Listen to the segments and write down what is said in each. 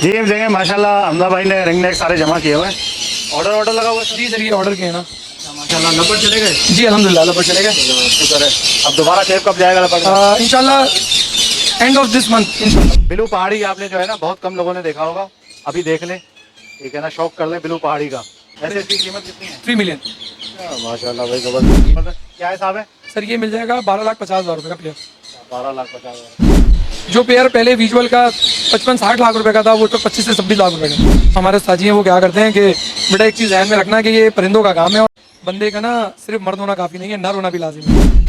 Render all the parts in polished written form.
जी देखें माशाल्लाह हमजा भाई ने रिंग नेक सारे जमा किए हुए हैं। ऑर्डर लगा हुआ है जी सर, ये ऑर्डर किए ना। माशाल्लाह। लपट चले गए? जी अल्हम्दुलिल्लाह लपट चले गए। शुक्र है। अब दोबारा शेप कब जाएगा लपट? इंशाल्लाह एंड ऑफ दिस मंथ इंशाल्लाह। ब्लू पहाड़ी आपने जो है ना बहुत कम लोगों ने देखा होगा, अभी देख लें, ठीक है ना, शौक कर लें ब्लू पहाड़ी का। ऐसे इसकी कीमत कितनी है? 3 मिलियन। माशाल्लाह भाई जबरदस्त कीमत है। क्या हिसाब है? सर ये मिल जाएगा 12,50,000 रुपये का पेयर। 12,50,000। जो पेयर पहले विजुअल का 55-60 लाख रुपए का था, वो तो 25 से 26 लाख रुपए का। हमारे साथी हैं वो क्या करते हैं कि बेटा एक चीज़ ध्यान में रखना कि ये परिंदों का काम है और बंदे का ना सिर्फ मर्द होना काफ़ी नहीं है, नर होना भी लाजिम है।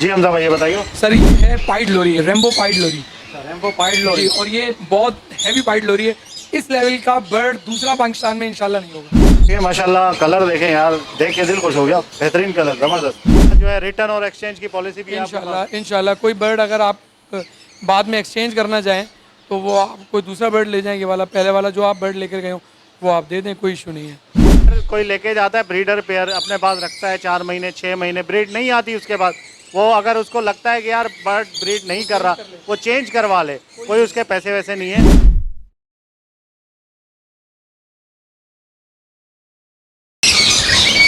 जी हमजा भाई ये बताइए। सर ये है पाइड लोरी, रेम्बो पाइड लोरी। रेम्बो पाइड लोरी। और ये बहुत हैवी पाइड लोरी है। इस लेवल का बर्ड दूसरा पाकिस्तान में इंशाल्लाह नहीं होगा। ये माशाल्लाह कलर देखें यार, देख के दिल खुश हो गया, बेहतरीन कलर, जबरदस्त। जो है रिटर्न और एक्सचेंज की पॉलिसी भी है आपके पास? इंशाल्लाह कोई बर्ड अगर आप बाद में एक्सचेंज करना चाहें तो वो आप कोई दूसरा बर्ड ले जाएं, ये वाला पहले वाला जो आप बर्ड लेकर गए हो वो आप दे दें, कोई इशू नहीं है। कोई लेके जाता है ब्रीडर पेयर अपने पास रखता है 4 महीने 6 महीने, ब्रीड नहीं आती, उसके बाद वो अगर उसको लगता है कि यार बर्ड ब्रीड नहीं कर रहा, वो चेंज करवा ले, कोई उसके पैसे वैसे नहीं है।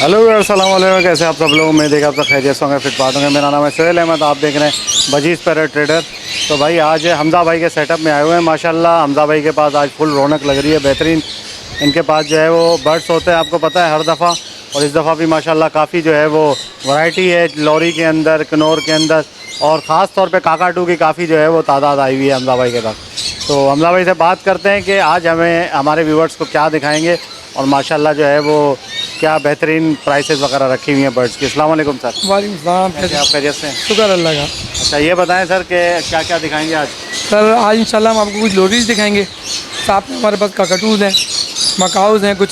हेलो अस्सलाम वालेकुम, कैसे आप सब लोग? मैं देखा आप सब खैरियत होंगे, फिट बात होंगे। मेरा नाम है सोहेल अहमद, आप देख रहे हैं बजीज़ पैरेट ट्रेडर। तो भाई आज हमजा भाई के सेटअप में आए हुए हैं माशाल्लाह। हमजा भाई के पास आज फुल रौनक लग रही है, बेहतरीन। इनके पास जो है वो बर्ड्स होते हैं, आपको पता है हर दफ़ा, और इस दफ़ा भी माशाल्लाह काफ़ी जो है वो वैरायटी है लॉरी के अंदर, कनौर के अंदर, और ख़ास तौर पे काकाटू की काफ़ी जो है वो तादाद आई हुई है हमजा भाई के पास। तो हमजा भाई से बात करते हैं कि आज हमें हमारे व्यूवर्स को क्या दिखाएंगे, और माशाल्लाह जो है वो क्या बेहतरीन प्राइसेस वगैरह रखी हुई हैं बर्ड्स की। अस्सलाम वालेकुम सर। वालेकुम सलाम। कैसे आप खैरियत से हैं? शुक्र अल्लाह का। अच्छा ये बताएं सर कि क्या क्या दिखाएंगे आज? सर आज इंशाल्लाह हम आपको कुछ लोरीज दिखाएंगे, साथ में हमारे पास काकाटूज़ हैं, मकाउज़ हैं, कुछ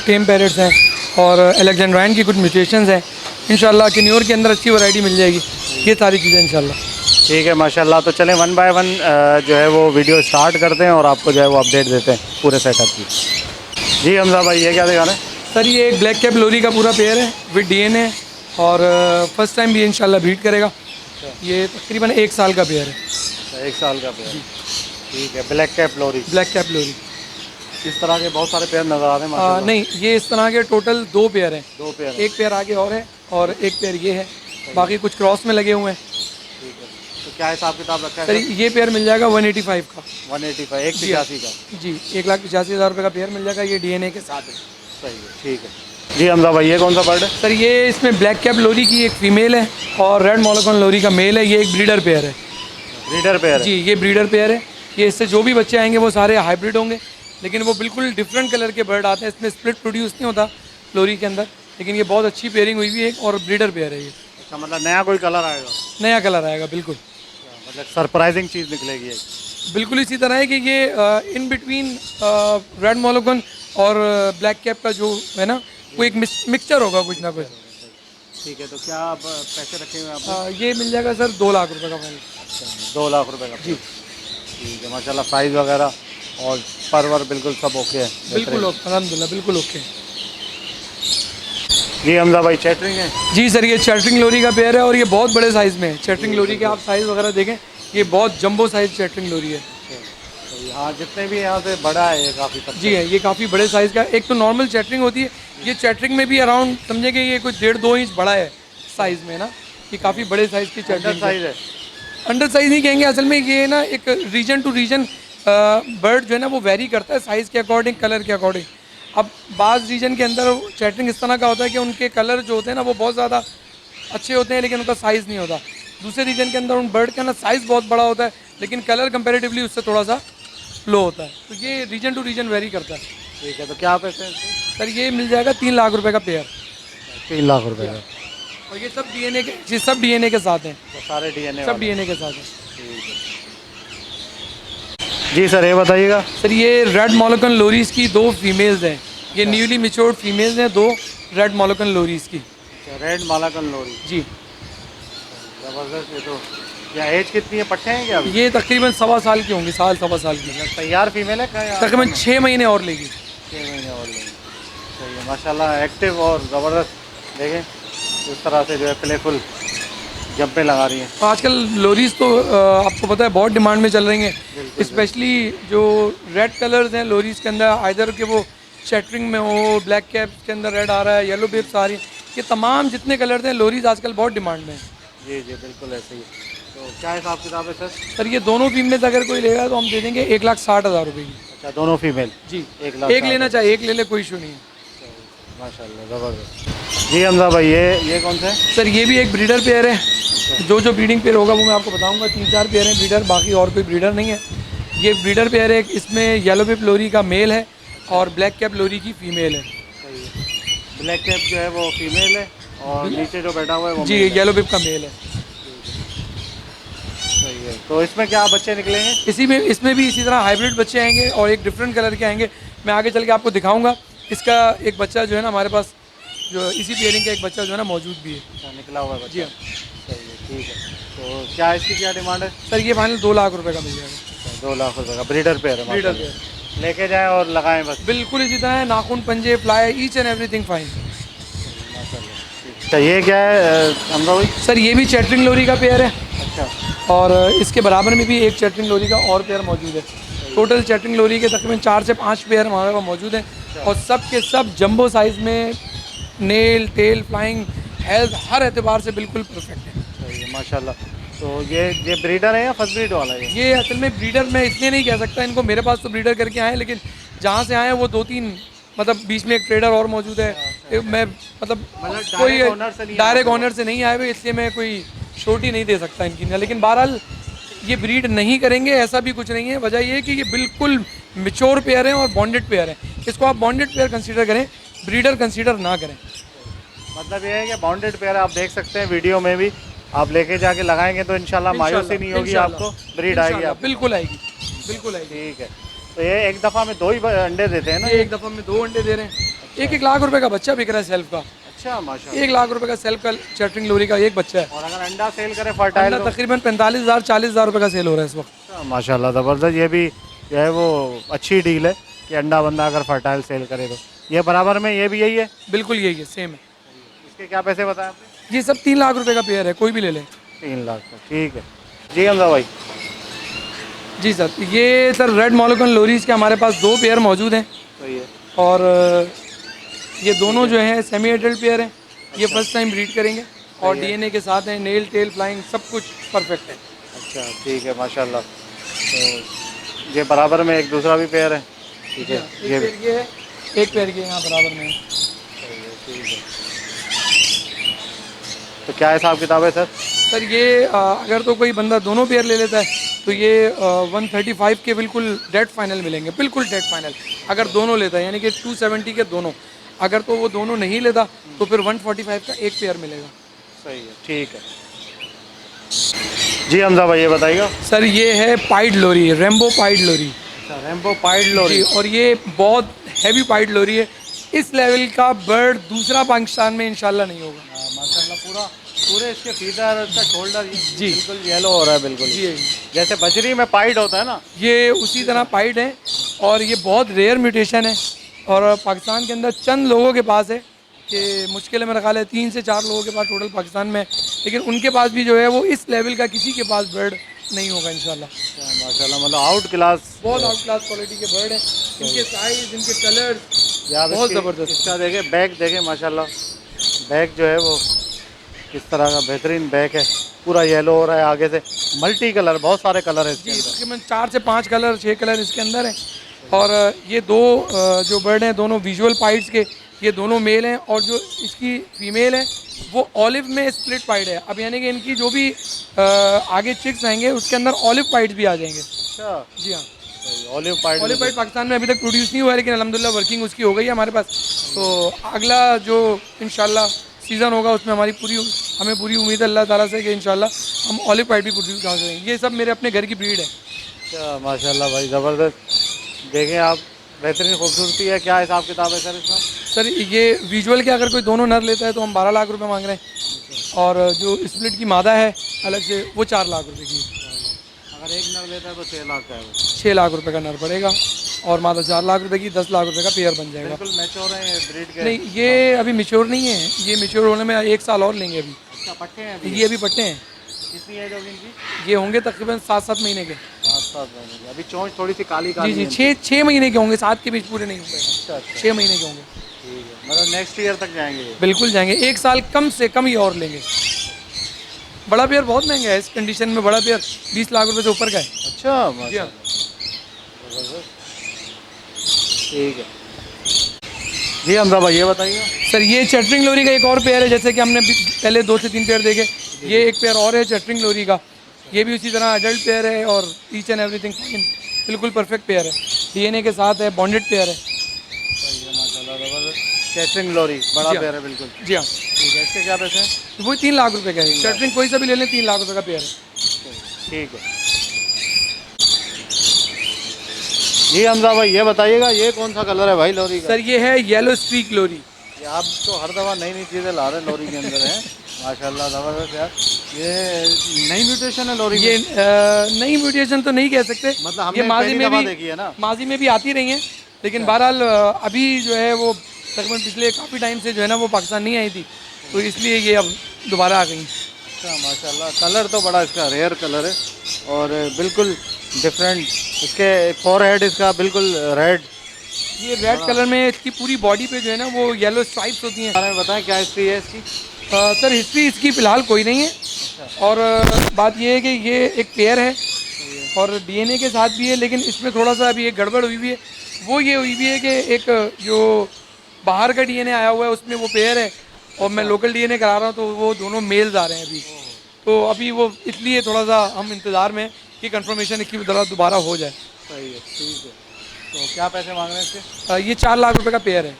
टेम पैरेट्स हैं, और अलेक्जेंड्राइन की कुछ म्यूटेशंस हैं। इंशाल्लाह किन्योर के अंदर अच्छी वैरायटी मिल जाएगी, ये सारी चीज़ें इंशाल्लाह। ठीक है माशाल्लाह। तो चलें 1 बाय 1 जो है वो वीडियो स्टार्ट करते हैं और आपको जो है वो अपडेट देते हैं पूरे सेटअप की। जी हमजा भाई ये क्या दिखा रहे हैं? सर ये एक ब्लैक कैप लोरी का पूरा पेयर है विद डीएनए, और फर्स्ट टाइम भी इंशाल्लाह ब्रीड करेगा। ये तकरीबन 1 साल का पेयर है। 1 साल का पेयर। ठीक है, ब्लैक कैप लोरी। ब्लैक कैप लोरी। इस तरह के बहुत सारे पेयर नज़र आ रहे हैं माशाल्लाह। नहीं, ये इस तरह के टोटल 2 पेयर हैं। 2 पेयर। एक पेयर आगे और है और एक पेयर ये है, बाकी कुछ क्रॉस में लगे हुए हैं। ठीक है, तो क्या हिसाब किताब रखा है सर ये पेयर मिल जाएगा 185 का। 185, 185 का। जी 1,85,000 रुपये का पेयर मिल जाएगा, ये डीएनए के साथ है। सही है, ठीक है जी। हमजा भाई ये कौन सा बर्ड है? सर ये इसमें ब्लैक कैप लोरी की एक फीमेल है और रेड मोलोकॉन लोरी का मेल है। ये एक ब्रीडर पेयर है। ब्रीडर पेयर है? जी ये ब्रीडर पेयर है। ये इससे जो भी बच्चे आएंगे वो सारे हाइब्रिड होंगे, लेकिन वो बिल्कुल डिफरेंट कलर के बर्ड आते हैं। इसमें स्प्लिट प्रोड्यूस नहीं होता लोरी के अंदर, लेकिन ये बहुत अच्छी पेयरिंग हुई हुई है और ब्रीडर पेयर है ये। अच्छा, मतलब नया कोई कलर आएगा? नया कलर आएगा बिल्कुल, मतलब सरप्राइजिंग चीज़ निकलेगी एक। बिल्कुल इसी तरह है कि ये इन बिटवीन रेड मोलोकॉन और ब्लैक कैप का जो है ना, वो एक मिक्सचर होगा कुछ ना कुछ। ठीक है, तो क्या आप पैसे रखे हुए हैं आपने? ये मिल जाएगा सर 2 लाख रुपए का फाइनल। 2 लाख रुपए का? जी ठीक है माशाल्लाह। साइज़ वगैरह और परवर बिल्कुल सब ओके है? बिल्कुल ओके अल्हम्दुलिल्लाह, बिल्कुल ओके। जी हमजा भाई चैटरिंग है? जी सर ये चैटरिंग लोरी का पेयर है और ये बहुत बड़े साइज़ में है। चैटरिंग लोरी के आप साइज़ वगैरह देखें, ये बहुत जंबो साइज़ चैटरिंग लोरी है। तो यहाँ जितने भी यहाँ से बड़ा है ये काफ़ी जी है, ये काफ़ी बड़े साइज़ का। एक तो नॉर्मल चैटरिंग होती है, ये चैटरिंग में भी अराउंड समझे कि ये कुछ 1.5-2 इंच बड़ा है साइज़ में ना। ये काफ़ी बड़े साइज़ की चैटरिंग साइज़ है। अंडर साइज़ नहीं कहेंगे, असल में ये ना एक रीजन टू रीजन बर्ड जो है ना वो वेरी करता है साइज़ के अकॉर्डिंग, कलर के अकॉर्डिंग। अब बाज़ रीजन के अंदर चैटरिंग इस तरह का होता है कि उनके कलर जो होते हैं ना वो बहुत ज़्यादा अच्छे होते हैं, लेकिन उनका साइज़ नहीं होता। दूसरे रीजन के अंदर उन बर्ड का ना साइज़ बहुत बड़ा होता है, लेकिन कलर कंपेरेटिवली उससे थोड़ा सा लो होता है। तो ये रीजन टू रीजन वेरी करता है। ठीक है, तो क्या पैसे? सर ये मिल जाएगा 3 लाख रुपए का पेयर। 3 लाख रुपए का? और ये सब डीएनए के, ये सब डीएनए के साथ हैं। तो सारे डीएनए? सब डीएनए के साथ हैं। जी सर ये बताइएगा। सर ये रेड मोलोकॉन लोरीज की 2 फीमेल्स हैं। ये न्यूली मिच्योर्ड फीमेल्स हैं, 2 रेड मोलोकॉन लोरीज की। रेड मोलोकॉन लोरी। जी ज़बरदस्त। ये तो क्या एज कितनी है, पट्टे हैं क्या अभी? ये तकरीबन 1.25 साल की होंगी, 1.25 साल की। तैयार फीमेल है क्या? तकरीबन 6 महीने और लेगी। 6 महीने और लेगी। सही है माशाल्लाह, एक्टिव और ज़बरदस्त। देखें इस तरह से जो है प्लेफुल जब पे लगा रही हैं। आजकल लोरीज तो आपको पता है बहुत डिमांड में चल रही हैं, स्पेशली जो रेड कलर्स हैं लोरीज के अंदर, आइदर के वो शैटरिंग में हो, ब्लैक कैप के अंदर रेड आ रहा है, येलो बिप्स आ रही हैं, ये तमाम जितने कलर्स हैं लोरीज आजकल बहुत डिमांड में हैं। जी जी बिल्कुल ऐसे ही। तो क्या हिसाब किताब है सर? सर ये दोनों फीमेल्स अगर कोई लेगा तो हम दे देंगे 1,60,000 रुपये की। अच्छा दोनों फीमेल? जी, 1 लाख एक लेना चाहे एक ले ले, कोई इशू नहीं है। माशाल्लाह ज़बरदस्त। जी हमजा भाई ये कौन सा है? सर ये भी एक ब्रीडर पेयर है, जो ब्रीडिंग पेयर होगा वो मैं आपको बताऊंगा। 3-4 पेयर हैं ब्रीडर, बाकी और कोई ब्रीडर नहीं है। ये ब्रीडर पेयर है, इसमें येलो बिप लोरी का मेल है और ब्लैक कैप लोरी की फीमेल है। सही है। ब्लैक कैप जो है वो फीमेल है और नीचे जो बैठा हुआ है वो जी मेल है। येलो बिप का मेल है। सही है। तो इसमें क्या बच्चे निकलेंगे? इसमें भी इसी तरह हाइब्रिड बच्चे आएंगे और एक डिफरेंट कलर के आएंगे, मैं आगे चल के आपको दिखाऊंगा। इसका एक बच्चा जो है ना हमारे पास, जो इसी पेयरिंग का एक बच्चा जो है ना मौजूद भी है। अच्छा निकला हुआ है बच्चा। जी हाँ। सही है ठीक है। तो क्या इसकी क्या डिमांड है? सर ये फाइनल 2 लाख रुपए का मिल जाएगा। अच्छा, 2 लाख रुपए का ब्रीडर पेयर है। ब्रीडर माशाल्लाह। पेयर लेके जाएं और लगाएं बस। बिल्कुल इसी तरह है, नाखून, पंजे, fly, each and everything fine. अच्छा ये क्या है हमजा भाई? सर ये भी चैटरिंग लोरी का पेयर है अच्छा और इसके बराबर में भी एक चैटरिंग लोरी का और पेयर मौजूद है। टोटल चैटरिंग लोरी के तकरीबन 4 से 5 पेयर हमारे पास मौजूद हैं और सब के सब जंबो साइज़ में, नेल, टेल, फ्लाइंग, हेल्थ हर एतबार से बिल्कुल परफेक्ट है। सही है माशाल्लाह। तो ये ब्रीडर है या फर्स्ट ब्रीड वाला है? ये असल में ब्रीडर मैं इसलिए नहीं कह सकता इनको, मेरे पास तो ब्रीडर करके आए हैं, लेकिन जहाँ से आए हैं वो 2-3 मतलब बीच में एक ट्रेडर और मौजूद है। मैं मतलब कोई डायरेक्ट ऑनर से नहीं आए हुए, इसलिए मैं कोई छोटी नहीं दे सकता इनकी। लेकिन बहरहाल ये ब्रीड नहीं करेंगे ऐसा भी कुछ नहीं है। वजह ये है कि ये बिल्कुल मिच्योर पेयर हैं और बॉन्डेड पेयर हैं। इसको आप बॉन्डेड पेयर कंसीडर करें, ब्रीडर कंसीडर ना करें। मतलब ये है कि बाउंडेड पेयर आप देख सकते हैं वीडियो में भी, आप लेके जाके लगाएंगे तो इंशाल्लाह मायूसी नहीं होगी, आपको ब्रीड आएगी आप। बिल्कुल आएगी, बिल्कुल आएगी। ठीक है। तो ये एक दफ़ा में 2 ही अंडे देते हैं ना? ये एक दफ़ा में 2 अंडे दे रहे हैं। 1-1 लाख रुपए का बच्चा बिक रहा है सेल्फ का। अच्छा माशाल्लाह। 1 लाख रुपए का सेल्फ का चैटरिंग लोरी का एक बच्चा है और अगर अंडा सेल करे फर्टाइल तो? तकरीबन 45,000-40,000 रुपए का सेल हो रहा है इस वक्त। माशाल्लाह ज़बरदस्त। ये भी जो है वो अच्छी डील है कि अंडा बंदा अगर फर्टाइल सेल करे तो। ये बराबर में ये भी यही है? बिल्कुल यही है, सेम है। इसके क्या पैसे बताए आपने? ये सब 3 लाख रुपए का पेयर है, कोई भी ले ले। 3 लाख का ठीक है। जी हमजा भाई जी सर, ये सर रेड मोलोकन लोरीज के हमारे पास 2 पेयर मौजूद हैं सही है। और ये दोनों जो हैं सेमी एडल्ट पेयर हैं। ये फर्स्ट टाइम ब्रीड करेंगे और डीएनए के साथ हैं, नेल, टेल, फ्लाइंग सब कुछ परफेक्ट है। अच्छा ठीक है माशाल्लाह। तो ये बराबर में एक दूसरा भी पेयर है? ठीक है। एक पेयर ये है, एक पेयर ये यहाँ बराबर में है। ठीक है। तो क्या हिसाब किताब है सर? सर ये अगर तो कोई बंदा दोनों पेयर ले लेता है तो ये 135 के बिल्कुल डेड फाइनल मिलेंगे, बिल्कुल डेड फाइनल। अगर दोनों लेता है यानी कि 270 के दोनों, अगर तो वो दोनों नहीं लेता तो फिर 145 का एक पेयर मिलेगा। सही है ठीक है। जी हमजा भाई ये बताइएगा। सर ये है पाइड लोरी, रेम्बो पाइड लोरी। अच्छा रेम्बो पाइड लोरी। जी, और ये बहुत हैवी पाइड लोरी है। इस लेवल का बर्ड दूसरा पाकिस्तान में इंशाल्लाह नहीं होगा। माशाल्लाह पूरे इसके फीदर, इसका शोल्डर जी बिल्कुल येलो हो रहा है बिल्कुल। जी जैसे बजरी में पाइड होता है ना, ये उसी तरह पाइड है और ये बहुत रेयर म्यूटेशन है और पाकिस्तान के अंदर चंद लोगों के पास है कि मुश्किल में रखा है 3 से 4 लोगों के पास टोटल पाकिस्तान में, लेकिन उनके पास भी जो है वो इस लेवल का किसी के पास बर्ड नहीं होगा इंशाल्लाह। माशाल्लाह मतलब आउट क्लास, बहुत आउट क्लास क्वालिटी के बर्ड हैं। इनके साइज, इनके कलर बहुत ज़बरदस्त। इसका देखे बैक देखे माशाल्लाह, बैक जो है वो किस तरह का बेहतरीन बैक है, पूरा येलो हो रहा है आगे से, मल्टी कलर, बहुत सारे कलर है इसके जी, अंदर। तकरीबन 4 से 5 कलर, 6 कलर इसके अंदर हैं। और ये 2 जो बर्ड हैं दोनों विजुअल पाइड्स के, ये दोनों मेल हैं और जो इसकी फीमेल है वो ऑलिव में स्प्लिट पाइड है। अब यानी कि इनकी जो भी आगे चिक्स आएंगे उसके अंदर ऑलिव पाइड्स भी आ जाएंगे। अच्छा जी हाँ, olive pied. Olive pied Pakistan में अभी तक प्रोड्यूस नहीं हुआ है, लेकिन अल्हम्दुलिल्लाह वर्किंग उसकी हो गई है हमारे पास। तो अगला जो इंशाल्लाह सीज़न होगा उसमें हमें पूरी उम्मीद है अल्लाह ताला से कि इंशाल्लाह हम ऑलिव पाइड भी प्रोड्यूस कर सकेंगे। ये सब मेरे अपने घर की ब्रीड है। अच्छा माशाल्लाह भाई ज़बरदस्त। देखें आप, बेहतरीन खूबसूरती है। क्या हिसाब किताब है सर इसका? सर ये विजुअल के अगर कोई दोनों नर लेता है तो हम 12 लाख रुपए मांग रहे हैं और जो स्प्लिट की मादा है अलग से वो 4 लाख रुपए की। अगर एक नर लेता है तो 6 लाख का है वो। 6 लाख रुपए का नर पड़ेगा और मादा 4 लाख रुपए की, 10 लाख रुपए का पेयर बन जाएगा। बिल्कुल मैच्योर है ब्रीड के? नहीं, ये अभी मिच्योर नहीं है, ये मिच्योर होने में 1 साल और लेंगे अभी। अच्छा पट्टे हैं अभी? ये अभी पट्टे हैं। कितनी एज होगी इनकी? ये होंगे तकरीबन 7-7 महीने के। 7-7 महीने की। अभी चोंच थोड़ी सी काली जी काली जी, है। 6 महीने के होंगे, 7 के बीच पूरे नहीं होंगे। अच्छा अच्छा 6 महीने के होंगे। ठीक है, मतलब नेक्स्ट ईयर तक जाएंगे ये? बिल्कुल जाएंगे, 1 साल कम से कम ही और लेंगे। बड़ा पेयर बहुत महंगा है, इस कंडीशन में बड़ा पेयर 20 लाख रुपए से ऊपर का है। अच्छा जी हाँ। माशाल्लाह, ज़बरदस्त। ठीक है जी हमजा भाई ये बताइए। सर ये चैटरिंग लोरी का एक और पेयर है, जैसे कि हमने पहले 2 से 3 पेयर देखे, ये एक पेयर और है चैटरिंग लोरी का। ये भी उसी तरह अडल्ट पेयर है और ईच एंड एवरीथिंग फाइन, बिल्कुल परफेक्ट पेयर है, डीएनए के साथ है, बॉन्डेड पेयर है। सही है माशाल्लाह, ज़बरदस्त। कैटरिंग लोरी बड़ा जी हाँ। पेयर है बिल्कुल। जी हाँ, ठीक है, इसके क्या पैसे हैं? वो 3 लाख रुपए का है। चैटरिंग कोई सा भी ले लें 3 लाख रुपए का पेयर है। ठीक है जी हमजा भाई ये बताइएगा, ये कौन सा कलर है भाई लोरी का? सर ये है येलो स्ट्रीक लोरी। ये आप तो हर दफ़ा नई नई चीज़ें ला रहे हैं लोरी के अंदर हैं। माशाल्लाह ज़बरदस्त यार। ये नई म्यूटेशन है लोरी ये में? नई म्यूटेशन तो नहीं कह सकते, मतलब हमने ये माजी पहली में दफ़ा भी देखी है ना। माजी में भी आती रही हैं, लेकिन बहरहाल अभी जो है वो तकरीबन पिछले काफ़ी टाइम से जो है ना वो पाकिस्तान नहीं आई थी, तो इसलिए ये अब दोबारा आ गई। अच्छा माशाल्लाह, कलर तो बड़ा इसका रेयर कलर है और बिल्कुल डिफरेंट। इसके फोरहेड इसका बिल्कुल रेड। ये रेड कलर में इसकी पूरी बॉडी पे जो है ना वो येलो स्ट्राइप्स होती हैं। बारे में बताएं क्या हिस्ट्री है इसकी? सर हिस्ट्री इसकी फ़िलहाल कोई नहीं है, और बात ये है कि ये एक पेयर है और डीएनए के साथ भी है, लेकिन इसमें थोड़ा सा अभी एक गड़बड़ हुई हुई है। वो ये हुई हुई है कि एक जो बाहर का डीएनए आया हुआ है उसमें वो पेयर है, और मैं लोकल डीएनए करा रहा हूँ, तो वो दोनों मेल्स आ रहे हैं अभी। तो अभी वो इसलिए थोड़ा सा हम इंतज़ार में हैं कि कंफर्मेशन इसकी दोबारा हो जाए। सही है, ठीक है। तो क्या पैसे मांग रहे हैं इसके? ये 4 लाख रुपए का पेयर है।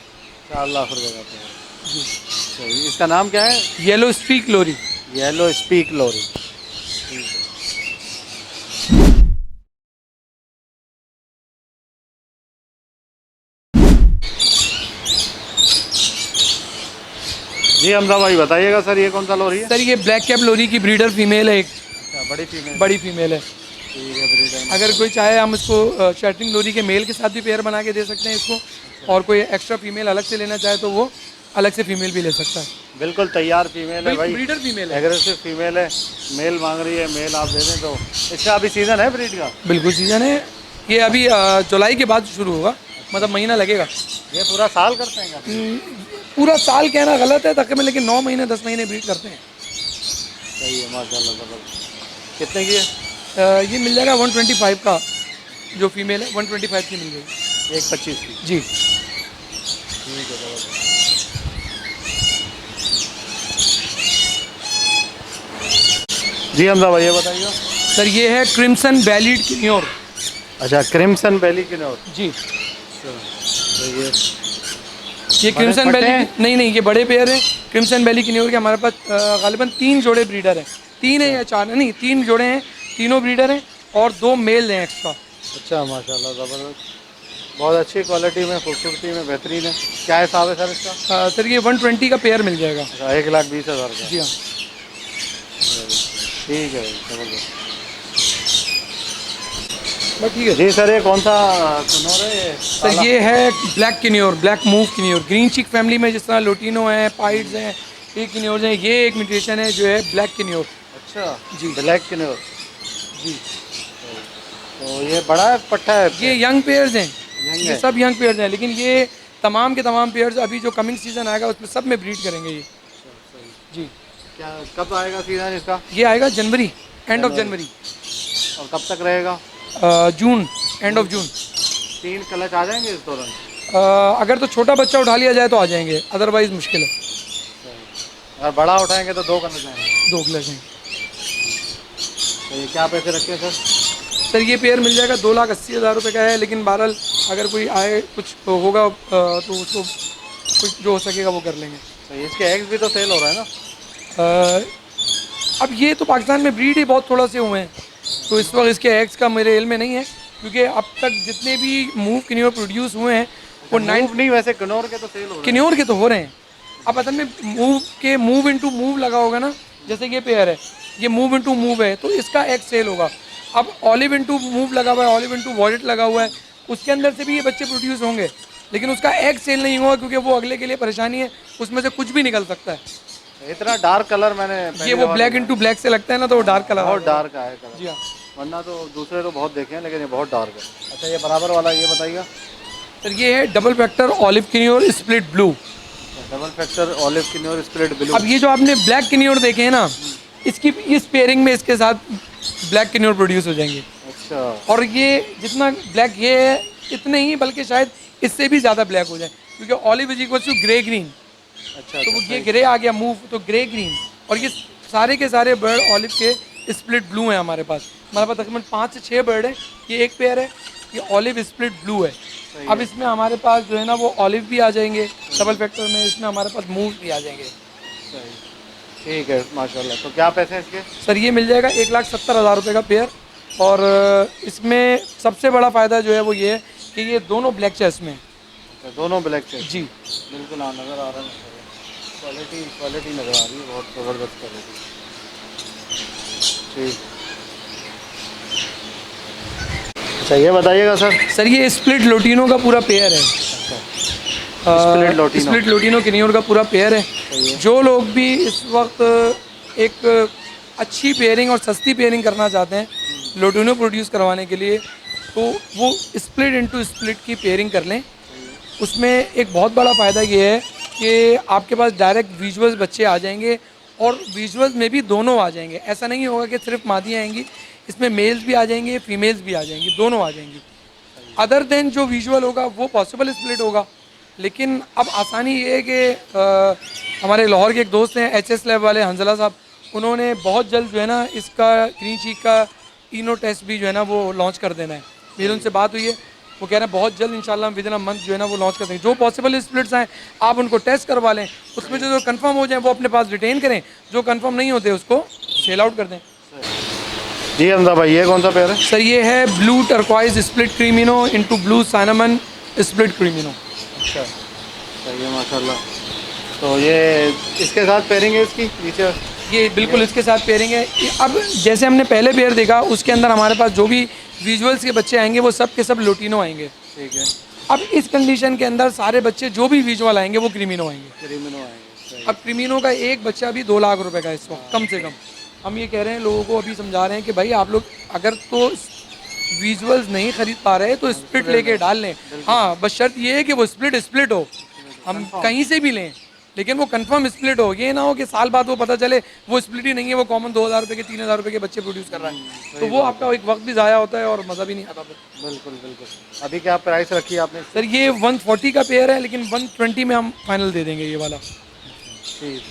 4 लाख रुपए का पेयर। जी सही। इसका नाम क्या है? येलो स्ट्रीक लोरी। येलो स्पीक लोरी। ठीक है जी हमजा भाई बताइएगा सर, ये कौन सा लोरी है? सर ये ब्लैक कैप लोरी की ब्रीडर फीमेल है, एक अच्छा बड़ी फीमेल। बड़ी फीमेल है। ठीक है ब्रीडर। अगर कोई चाहे हम इसको शर्टिंग लोरी के मेल के साथ भी पेयर बना के दे सकते हैं इसको, और कोई एक्स्ट्रा फीमेल अलग से लेना चाहे तो वो अलग से फीमेल भी ले सकता है। बिल्कुल तैयार फीमेल है भाई, ब्रीडर फीमेल है, एग्रेसिव फीमेल है। मेल मांग रही है, मेल आप दे दें तो। इसका अभी सीज़न है ब्रीड का? बिल्कुल सीजन है। ये अभी जुलाई के बाद शुरू होगा, मतलब महीना लगेगा। ये पूरा साल करते हैं क्या? पूरा साल कहना गलत है तकरीबन, लेकिन 9 महीने 10 महीने ब्रीड करते हैं। सही है माशाल्लाह ज़बरदस्त। कितने की है? ये मिल जाएगा 125 का, जो फीमेल है 125 की मिल जाएगी। 1.25 की। जी ठीक है ज़बरदस्त। जी हमजा भाई ये बताइए। सर ये है क्रिम्सन बैलिड किन्योर। अच्छा क्रिम्सन बैली किन्योर। जी तो ये क्रिम्सन पट्टे बैली हैं? नहीं, ये बड़े पेयर हैं। क्रिम्सन बैली किन्योर के हमारे पास गालिबन 3 जोड़े ब्रीडर हैं। 3 है या 4 नहीं, 3 जोड़े हैं, तीनों ब्रीडर हैं और 2 मेल हैं एक्स्ट्रा। अच्छा माशाल्लाह ज़बरदस्त, बहुत अच्छी क्वालिटी में, खूबसूरती में बेहतरीन है। क्या हिसाब है सर इसका? सर ये 120 का पेयर मिल जाएगा। अच्छा 1,20,000 का। जी हाँ। ठीक है ज़बरदस्त। बस ठीक है। जी सर ये कौन सा किन्योर है ये? सर ये है ब्लैक किन्योर, ब्लैक मूव किन्योर। ग्रीन चिक फैमिली में जिस तरह लोटिनो हैं, पाइड्स हैं, ये किन्योर हैं, ये एक म्यूटेशन है जो है ब्लैक किन्योर। अच्छा जी। ब्लैक किन्योर। जी तो ये बड़ा है पट्टा है? ये यंग पेयर्स हैं, यंग ये है। सब यंग पेयर्स हैं, लेकिन ये तमाम के तमाम पेयर्स अभी जो कमिंग सीजन आएगा उसमें सब में ब्रीड करेंगे ये। जी क्या कब आएगा सीजन इसका? ये आएगा जनवरी, एंड ऑफ जनवरी, और कब तक रहेगा? जून, एंड ऑफ जून। 3 क्लच आ जाएंगे इस दौरान? अगर तो छोटा बच्चा उठा लिया जाए तो आ जाएंगे, अदरवाइज मुश्किल है। अगर बड़ा उठाएंगे तो 2 क्लच आएंगे। 2 क्लच हैं। तो ये क्या पैसे रखे हैं सर? सर ये पेयर मिल जाएगा 2,80,000 रुपये का है, लेकिन बहरहाल अगर कोई आए कुछ होगा तो उसको कुछ जो हो सकेगा वो कर लेंगे। तो इसके एग्स भी तो सेल हो रहा है ना? अब ये तो पाकिस्तान में ब्रीड ही बहुत थोड़ा से हुए हैं, तो इस वक्त इसके एग्स का मेरे इल्म में नहीं है, क्योंकि अब तक जितने भी मूव किन्योर प्रोड्यूस हुए हैं वो मूव नहीं, वैसे किन्योर के तो सेल हो रहे हैं। किन्योर के तो हो रहे हैं। अब असल में मूव इनटू मूव लगा होगा ना, जैसे ये पेयर है, ये मूव इनटू मूव है तो इसका एग सेल होगा। अब ऑलिव इनटू मूव लगा हुआ है, ऑलिव इनटू वॉलेट लगा हुआ है, उसके अंदर से भी ये बच्चे प्रोड्यूस होंगे, लेकिन उसका एग सेल नहीं हुआ क्योंकि वो अगले के लिए परेशानी है, उसमें से कुछ भी निकल सकता है। इतना डार्क कलर मैंने ये वो ब्लैक इंटू ब्लैक से लगता है ना, तो वो डार्क कलर बहुत डार्क है कलर। जी हाँ। वरना तो दूसरे तो बहुत देखे हैं, लेकिन ये बहुत डार्क है। अच्छा, ये बराबर वाला ये बताइएगा। सर ये है double factor olive kinure split blue. Double factor olive kinure split blue. अब ये जो आपने ब्लैक किन्योर देखे हैं ना, इसकी इस पेयरिंग में इसके साथ ब्लैक किन्योर प्रोड्यूस हो जाएंगे। अच्छा। और ये जितना ब्लैक ये है इतने ही, बल्कि शायद इससे भी ज़्यादा ब्लैक हो जाए, क्योंकि olive is equal to grey green. अच्छा, तो वो ये ग्रे आ गया मूव, तो ग्रे ग्रीन। और ये सारे के सारे बर्ड ऑलिव के स्प्लिट ब्लू हैं हमारे पास। हमारे पास तकरीबन 5 से 6 बर्ड है। ये एक पेयर है, ये ऑलिव स्प्लिट ब्लू है। अब इसमें हमारे पास जो है ना वो ऑलिव भी आ जाएंगे डबल फैक्टर में, इसमें हमारे पास मूव भी आ जाएंगे। ठीक है माशाल्लाह। तो क्या पैसे हैं इसके? सर ये मिल जाएगा 1,70,000 रुपये का पेयर। और इसमें सबसे बड़ा फ़ायदा जो है वो ये है कि ये दोनों ब्लैक चेस्ट में। दोनों ब्लैक चेस्ट जी बिल्कुल नज़र आ रहा है। क्वालिटी नज़र आ रही है, बहुत ज़बरदस्त क्वालिटी। ठीक। अच्छा, ये बताइएगा सर। सर ये स्प्लिट लोटिनो का पूरा पेयर है। स्प्लिट लोटिनो किन्योर का पूरा पेयर है। जो लोग भी इस वक्त एक अच्छी पेयरिंग और सस्ती पेयरिंग करना चाहते हैं लोटिनो प्रोड्यूस करवाने के लिए, तो वो स्प्लिट इनटू स्प्लिट की पेयरिंग कर लें। उसमें एक बहुत बड़ा फ़ायदा ये है कि आपके पास डायरेक्ट विजुअल्स बच्चे आ जाएंगे, और विजुअल्स में भी दोनों आ जाएंगे। ऐसा नहीं होगा कि सिर्फ मादियाँ आएंगी, इसमें मेल्स भी आ जाएंगे, फीमेल्स भी आ जाएंगी, दोनों आ जाएंगी। अदर देन जो विजुअल होगा वो पॉसिबल स्प्लिट होगा। लेकिन अब आसानी ये है कि हमारे लाहौर के एक दोस्त हैं HS लैब वाले हंजला साहब, उन्होंने बहुत जल्द जो है ना इसका ग्रीन चीक का इनो टेस्ट भी जो है ना वो लॉन्च कर देना है। मेरी उनसे बात हुई है, वो कह रहे हैं बहुत जल्द इंशाल्लाह विद इन अ मंथ जो है ना वो लॉन्च कर देंगे। जो पॉसिबल स्प्लिट्स हैं आप उनको टेस्ट करवा लें, उसमें जो कंफर्म हो जाए वो अपने पास रिटेन करें, जो कंफर्म नहीं होते उसको सेल आउट कर दें। जी हमजा भाई, ये कौन सा पेयर है? सर ये है blue turquoise split क्रीमिनो into blue साइनामन split क्रीमिनो। अच्छा, सही है माशाल्लाह। तो ये इसके साथ पेयरिंग है इसकी नीचे? ये बिल्कुल इसके साथ पेयरिंग है। अब जैसे हमने पहले पेयर देखा, उसके अंदर हमारे पास जो भी विजुअल्स के बच्चे आएंगे वो सब के सब लोटिनो आएंगे। ठीक है। अब इस कंडीशन के अंदर सारे बच्चे जो भी विजुअल आएंगे वो क्रीमिनो आएंगे। क्रीमिनो आएंगे। अब क्रीमिनो का एक बच्चा भी 2 लाख रुपए का इस वक्त कम से कम। हम ये कह रहे हैं लोगों को, अभी समझा रहे हैं कि भाई आप लोग अगर तो विजुअल्स नहीं खरीद पा रहे तो स्प्लिट लेके डाल लें। हाँ, बस शर्त ये है कि वो स्प्लिट हो, हम कहीं से भी लें लेकिन वो कंफर्म स्प्लिट हो। ये ना हो कि साल बाद वो पता चले वो स्प्लिट ही नहीं है, वो कॉमन 2,000 रुपये के 3,000 रुपये के बच्चे प्रोड्यूस कर रहा है, तो वो आपका एक वक्त भी ज़ाया होता है और मज़ा भी नहीं आता फिर। बिल्कुल बिल्कुल। अभी क्या प्राइस रखी है आपने? सर ये 140 का पेयर है, लेकिन 120 में हम फाइनल दे देंगे ये वाला। ठीक।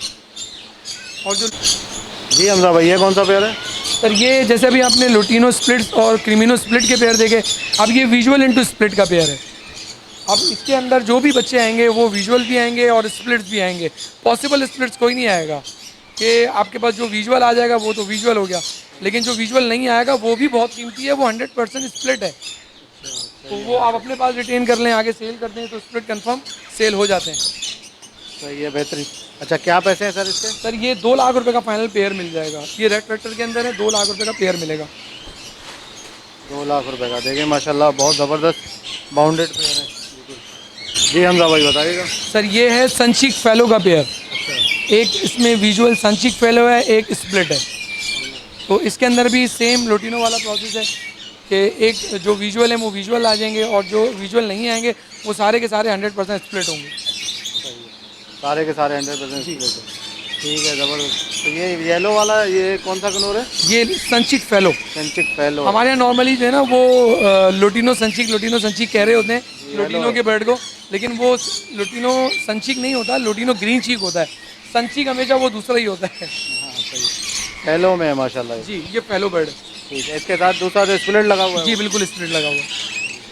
और जो जी हमजा भाई, ये कौन सा पेयर है? सर ये जैसे अभी आपने लोटिनो स्प्लिट्स और क्रीमिनो स्प्लिट के पेयर देखे, अब ये विजुअल इनटू स्प्लिट का पेयर है। अब इसके अंदर जो भी बच्चे आएंगे वो विजुअल भी आएंगे और स्प्लिट्स भी आएंगे। पॉसिबल स्प्लिट्स कोई नहीं आएगा कि आपके पास जो विजुअल आ जाएगा वो तो विजुअल हो गया, लेकिन जो विजुअल नहीं आएगा वो भी बहुत कीमती है, वो 100% स्प्लिट है। तो वो आप अपने पास रिटेन कर लें, आगे सेल कर दें तो स्प्लिट कंफर्म सेल हो जाते हैं। सही है, बेहतरीन। अच्छा, क्या पैसे हैं सर इसके? सर ये 2 लाख रुपए का फाइनल पेयर मिल जाएगा। ये रेड फैक्टर के अंदर है, 2 लाख रुपए का पेयर मिलेगा। 2 लाख रुपए का। देखिए माशाल्लाह बहुत ज़बरदस्त बाउंडेड पेयर है। जी हमजा भाई बताइएगा। सर ये है सनचिक फेलो का पेयर। एक इसमें विजुअल सनचिक फेलो है, एक स्प्लिट है। तो इसके अंदर भी सेम लोटिनो वाला प्रोसेस है कि एक जो विजुअल है वो विजुअल आ जाएंगे और जो विजुअल नहीं आएंगे वो सारे के सारे 100% स्प्लिट होंगे। सारे के सारे 100% स्प्लिट है। ठीक है, ज़बरदस्त। तो ये येलो वाला ये कौन सा कनूर है? ये सनचिक फेलो। सेंटिक फेलो। हमारे यहाँ नॉर्मली जो है ना वो लोटिनो संचिक कह रहे होते हैं लोटिनो के बर्ड को, लेकिन वो लोटिनो संचिक नहीं होता, लोटिनो ग्रीन चीक होता है। संचिक हमेशा वो दूसरा ही होता है। हाँ सही। फेलो में है माशाल्लाह। जी ये फेलो बर्ड है। ठीक है, इसके साथ दूसरा जो स्प्लिट लगा हुआ है? जी बिल्कुल स्प्लिट लगा हुआ है।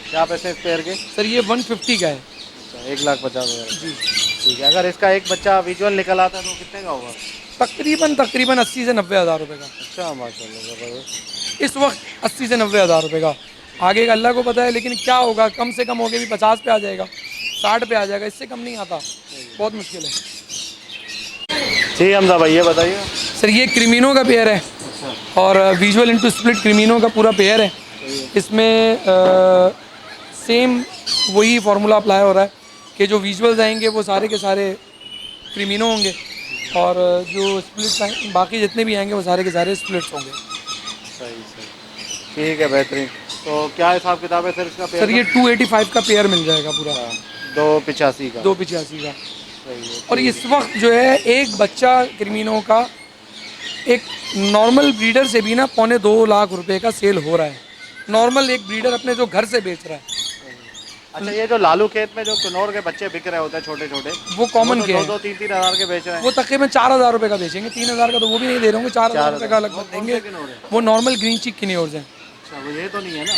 क्या पैसे इस पेयर के? सर ये 150 का है। अच्छा, 1,50,000। जी ठीक है। अगर इसका एक बच्चा विजुअल निकल आता है तो कितने का होगा? तकरीबन 80 से 90 हज़ार रुपये का। अच्छा माशाल्लाह, ज़बरदस्त। इस वक्त 80 से 90 हज़ार रुपये का। आगे का अल्लाह को पता है, लेकिन क्या होगा, कम से कम हो के भी 50 पे आ जाएगा, 60 पे आ जाएगा, इससे कम नहीं आता, बहुत मुश्किल है। ठीक है हमजा भाई, ये बताइए। सर ये क्रीमिनो का पेयर है और विजुअल इनटू स्प्लिट क्रीमिनो का पूरा पेयर है। इसमें सेम वही फार्मूला अप्लाई हो रहा है कि जो विजुअल्स आएंगे वो सारे के सारे क्रीमिनो होंगे और जो स्प्लिट्स बाकी जितने भी आएंगे वो सारे के सारे स्प्लिट्स होंगे। सही सही, ठीक है, बेहतरीन। तो क्या हिसाब किताब है सर इसका पेयर सर ये 285 का पेयर मिल जाएगा पूरा, का? 285 का। 285 का। सही है, और इस वक्त जो है एक बच्चा क्रिमिनो का एक नॉर्मल ब्रीडर से भी ना 2.25 लाख रुपए का सेल हो रहा है। नॉर्मल एक ब्रीडर अपने जो घर से बेच रहा है, अच्छा, ये जो लालू खेत में जो किन्नौर के बच्चे बिक रहे होते हैं छोटे छोटे, वो कॉमन के दो हैं। दो तीन तीन हज़ार के बेच रहे हैं। वो तकरीबन 4,000 रुपये का बेचेंगे, 3,000 का तो वो भी नहीं दे रहे होंगे, 4,000 रुपये का लगभग देंगे। किन्नौर है? वो नॉर्मल ग्रीन चिक किन्नौर्स हैं। अच्छा, वो ये तो नहीं है ना?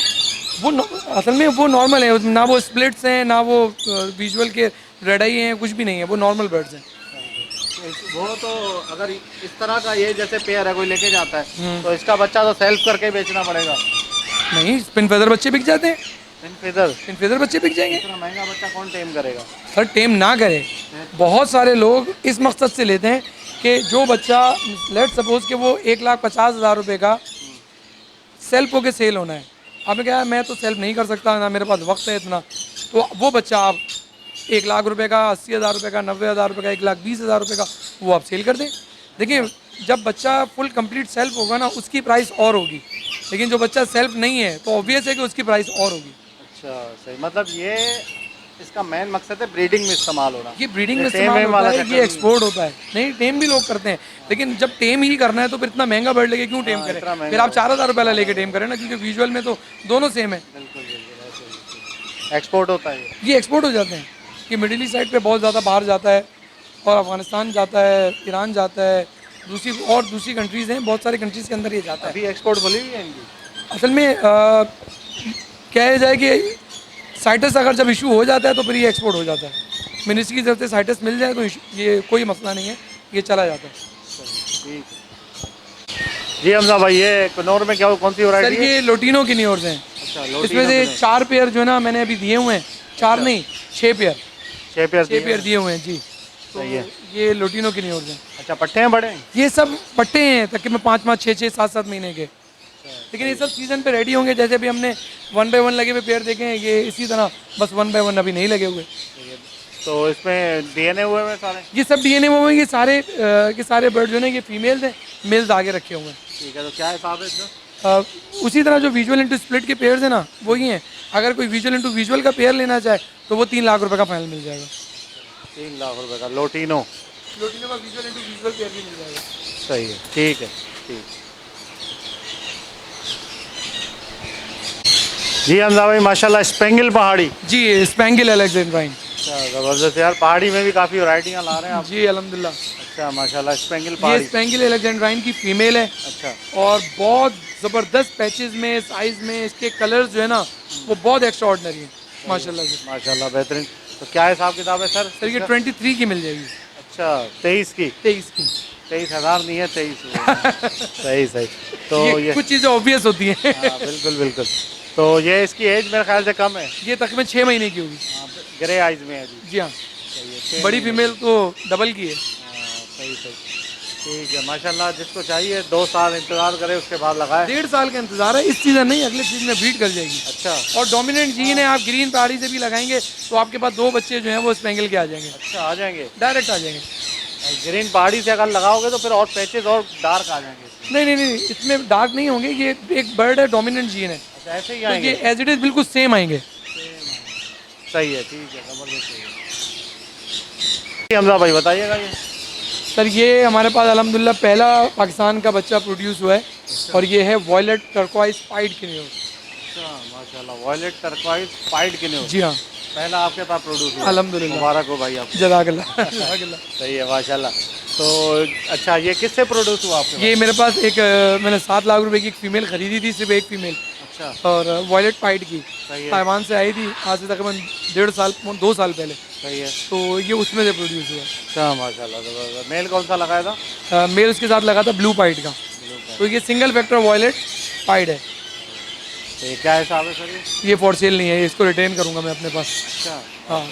असल में वो नॉर्मल है, ना वो स्प्लिट्स हैं ना वो विजुअल के रेड आई हैं, कुछ भी नहीं है, वो नॉर्मल बर्ड्स हैं। वो तो अगर इस तरह का ये जैसे पेयर है कोई लेके जाता है तो इसका बच्चा तो सेल्फ करके ही बेचना पड़ेगा। नहीं, स्पिन फेदर बच्चे बिक जाते हैं, इन फिदर स्पिन फेदर बच्चे बिक जाएंगे। इतना महंगा बच्चा कौन टेम करेगा? सर टेम ना करे, बहुत सारे लोग इस मकसद से लेते हैं कि जो बच्चा लेट सपोज कि वो 1,50,000 रुपये का सेल्फ होके सेल होना है, आपने कहा मैं तो सेल्फ नहीं कर सकता, ना मेरे पास वक्त है इतना, तो वो बच्चा आप 1,00,000 रुपये का, 80,000 रुपये का, 90,000 रुपये का, 1,20,000 रुपये का वो आप सेल कर दें। देखिए जब बच्चा फुल कंप्लीट सेल्फ होगा ना उसकी प्राइस और होगी, लेकिन जो बच्चा सेल्फ नहीं है तो ऑब्वियस है कि उसकी प्राइस और होगी। अच्छा, सही, मतलब ये इसका मेन मकसद है ब्रीडिंग में इस्तेमाल होना। ये ब्रीडिंग में ये टेम इस्तेमाल वेम होता वाला है, चक्कर ये नहीं एक्सपोर्ट होता है। नहीं, टेम भी लोग करते हैं, लेकिन जब टेम ही करना है तो फिर इतना महंगा बर्ड लेके क्यों टेम हाँ, करें? इतना महंगा फिर आप 4,000 रुपये वाला लेके टेम करें ना, क्योंकि विजुअल में तो दोनों सेम है। बिल्कुल बिल्कुल ऐसे ही। एक्सपोर्ट होता है ये एक्सपोर्ट हो जाते हैं, ये मिडिल ईस्ट साइड पे बहुत ज़्यादा बाहर जाता है, और अफगानिस्तान जाता है, ईरान जाता है, दूसरी कंट्रीज़ हैं, बहुत सारी कंट्रीज़ के अंदर ये जाता है। अभी एक्सपोर्ट खुली हुई है इनकी? असल में कहा जाए कि साइटस अगर जब इशू हो जाता है तो फिर ये एक्सपोर्ट हो जाता है। मिनिस्ट्री की तरफ से साइटस मिल जाए तो ये कोई मसला नहीं है, ये चला जाता है। ठीक जी हमजा भाई, ये किन्नौर में क्या कौन सी सर वैरायटी है? ये लोटिनो की न्यूज़ हैं, अच्छा, इसमें से 4 पेयर जो है ना मैंने अभी दिए हुए हैं, 4 नहीं 6 पेयर, 6 पेयर 6 पेयर दिए हुए हैं जी। तो सही है। ये लोटिनो की न्यूज़ हैं, अच्छा, पट्टे हैं बड़े? ये सब पट्टे हैं तकरीबन 5-5, 6-6, 7-7 महीने के, लेकिन ये सब सीज़न पे रेडी होंगे। जैसे अभी हमने 1 बाय 1 लगे हुए पेयर देखे हैं, ये इसी तरह बस 1 बाय 1 अभी नहीं लगे हुए। तो इसमें डीएनए हुए हैं सारे? ये सब डीएनए वो हैं, ये सारे के सारे बर्ड जो है ये फीमेल्स हैं, मेल्स आगे रखे हुए हैं। ठीक है, तो क्या हिसाब है इसका? उसी तरह जो विजुअल इंटू स्प्लिट के पेयर्स हैं ना वही हैं। अगर कोई विजुअल इंटू विजुअल का पेयर लेना चाहे तो वो 3 लाख रुपए का फाइनल मिल जाएगा। 3 लाख रुपए का लोटिनो? लोटिनो का विजुअल इंटू विजुअल पेयर भी मिल जाएगा। सही है, ठीक है, ठीक। जी हमजा भाई, माशाल्लाह स्पेंगल पहाड़ी। जी स्पेंगल अलेक्जेंड्राइन। अच्छा, ज़बरदस्त यार, पहाड़ी में भी काफ़ी वैरायटियाँ ला रहे हैं आप। जी अल्हम्दुलिल्लाह। अच्छा, माशाल्लाह स्पेंगल ये पहाड़ी। स्पेंगल अलेक्जेंड्राइन की फीमेल है, अच्छा, और बहुत ज़बरदस्त पैचेस में, साइज़ में, इसके कलर्स जो है ना वो बहुत एक्स्ट्रा ऑर्डनरी है माशाल्लाह से। माशाल्लाह बेहतरीन। तो क्या हिसाब किताब है सर? सर ये 23 की मिल जाएगी। अच्छा, 23 की? 23 की। 23,000 नहीं है, 23। सही सही। तो ये कुछ चीज़ें ऑब्वियस होती हैं। हाँ, बिल्कुल बिल्कुल। तो ये इसकी एज मेरे ख्याल से कम है। ये तकरीबन 6 महीने की होगी। हाँ, ग्रे आइज में है जी। जी हाँ, सही है, 6 बड़ी महीने। फीमेल तो डबल की है। हाँ, सही सही, ठीक है, माशाल्लाह। जिसको चाहिए 2 साल इंतज़ार करे उसके बाद लगाए। 1.5 साल का इंतजार है, इस सीज़न नहीं अगले सीजन में ब्रीड कर जाएगी। अच्छा और डोमिनेंट जीन है, आप ग्रीन पहाड़ी से भी लगाएंगे तो आपके पास 2 बच्चे जो हैं वो स्पेंगल के आ जाएंगे, अच्छा, आ जाएंगे डायरेक्ट आ जाएंगे। ग्रीन पहाड़ी से अगर लगाओगे तो फिर और पैचेज और डार्क आ जाएंगे इसमें। नहीं, इसमें डार्क नहीं होंगे, ये एक बर्ड है, डोमिनेंट जीन है, अच्छा, ऐसे ही तो आएंगे? ये एज इट इज़ बिल्कुल सेम आएंगे। सही है, ठीक है, ज़बरदस्त है। हमजा भाई बताइएगा ये। सर ये हमारे पास अल्हम्दुलिल्लाह पहला पाकिस्तान का बच्चा प्रोड्यूस हुआ है, और ये है वॉयलेट टर्कोइज पाइड किन्नौर। अच्छा, माशाल्लाह, वॉयलेट टर्कोइज पाइड किन्नौर जी हाँ, पहला आपके पास प्रोड्यूस हुआ। अल्हम्दुलिल्लाह। मुबारक हो भाई आपको। जज़ाकल्लाह जज़ाकल्लाह। सही है, माशाल्लाह। तो अच्छा, ये किससे प्रोड्यूस हुआ आपके ये मेरे पास एक मैंने 7 लाख रुपए की एक फ़ीमेल ख़रीदी थी, सिर्फ एक फ़ीमेल, पास? अच्छा, और वॉयलेट पाइड की, सही है, ताइवान से आई थी आज से तकरीबन 1.5 साल 2 साल पहले, सही है। तो ये उसमें से प्रोड्यूस हुआ। अच्छा, माशाल्लाह, ज़बरदस्त। मेल कौन सा लगाया था? मेल उसके साथ लगा था ब्लू पाइड का, तो ये सिंगल फैक्टर वॉयलेट पाइड है। तो ये क्या हिसाब है सर ये? ये फॉर सेल नहीं है, इसको रिटेन करूँगा मैं अपने पास। अच्छा, हाँ,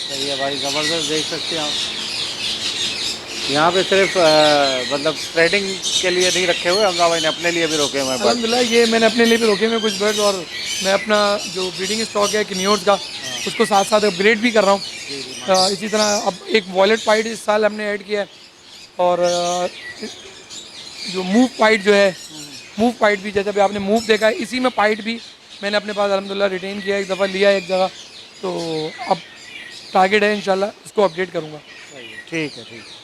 सही है भाई, ज़बरदस्त। देख सकते हैं आप, यहाँ पे सिर्फ मतलब ट्रेडिंग के लिए नहीं रखे हुए, हमजा भाई ने अपने लिए भी रोके हुए हैं बर्ड। अल्हम्दुलिल्लाह ये मैंने अपने लिए भी रोके हुए कुछ बर्ड, और मैं अपना जो ब्रीडिंग स्टॉक है किन्नौर का उसको साथ साथ अपग्रेड भी कर रहा हूँ। इसी तरह अब एक वॉलेट पाइट इस साल हमने ऐड किया है, और जो मूव पाइट जो है, मूव पाइट भी जैसे अभी आपने मूव देखा है, इसी में पाइट भी मैंने अपने पास अल्हम्दुलिल्लाह रिटेन किया, एक दफ़ा लिया एक जगह, तो अब टारगेट है इंशाल्लाह इसको अपडेट करूँगा। ठीक है, ठीक है।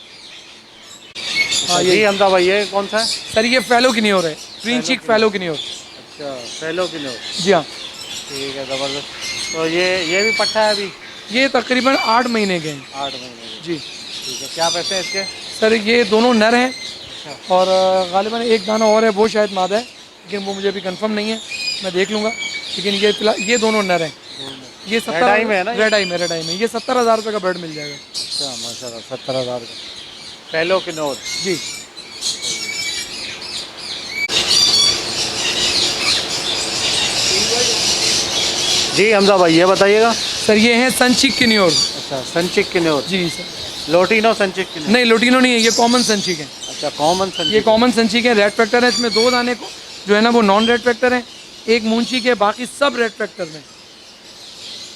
हाँ, यही हमदा भाई, ये कौन सा है? सर ये फैलो की न्योर है, ग्रीन चिक फैलो की न्योर। अच्छा, फैलो किलो। जी हाँ, ठीक है, ज़बरदस्त। तो ये भी पट्टा है अभी? ये तकरीबन 8 महीने के हैं। 8 महीने के। जी ठीक है, क्या पैसे हैं इसके? सर ये दोनों नर हैं, अच्छा, और गालिबन एक दाना और है वो शायद मादा है, लेकिन वो मुझे अभी कंफर्म नहीं है, मैं देख लूँगा। लेकिन ये फिलहाल ये दोनों नर हैं। ये 70 रेड आई में है ना ये? रेड आई में, रेड आई में ये 70,000 रुपये का बर्ड मिल जाएगा। अच्छा, माशाल्लाह, 70,000 का फैलो किनोर। जी जी हमजा भाई, ये बताइएगा। सर ये हैं सनचिक की न्योर। अच्छा, संचिक किनोर। जी सर, लोटिनो संचिक किनोर। नहीं लोटिनो नहीं है, ये कॉमन सनचिक है। अच्छा, कॉमन ये संचिक। कॉमन सनचिक है, रेड फैक्टर है, इसमें 2 दाने को जो है ना वो नॉन रेड फैक्टर है, एक मूंची के, बाकी सब रेड फैक्टर में।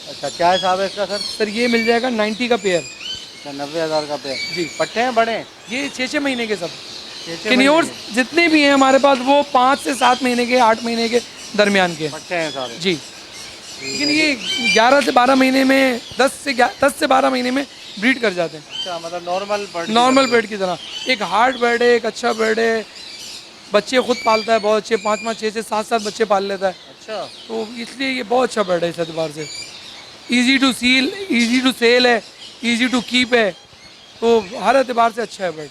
अच्छा, क्या हिसाब है इसका सर? सर ये मिल जाएगा 90 का पेयर। अच्छा, 90,000 का पेयर। जी पट्टे हैं बड़े? ये 6-6 महीने के सब 6-6 किन्योर्स महीने के जितने भी हैं हमारे पास वो 5 से 7 महीने के, 8 महीने के दरमियान के हैं। पट्टे हैं सारे। जी, लेकिन ये 11 से 12 महीने में 10 से 12 महीने में ब्रीड कर जाते हैं, अच्छा, मतलब नॉर्मल बर्ड। नॉर्मल बर्ड की तरह। एक हार्ड बर्ड है, एक अच्छा बर्ड है, बच्चे खुद पालता है बहुत अच्छे, 5-5, 6 से 7-7 बच्चे पाल लेता है, अच्छा, तो इसलिए ये बहुत अच्छा बर्ड है इस एतबार से। Easy to seal, easy to sell है, ईजी टू कीप है, तो हर एतबार से अच्छा है बर्ड।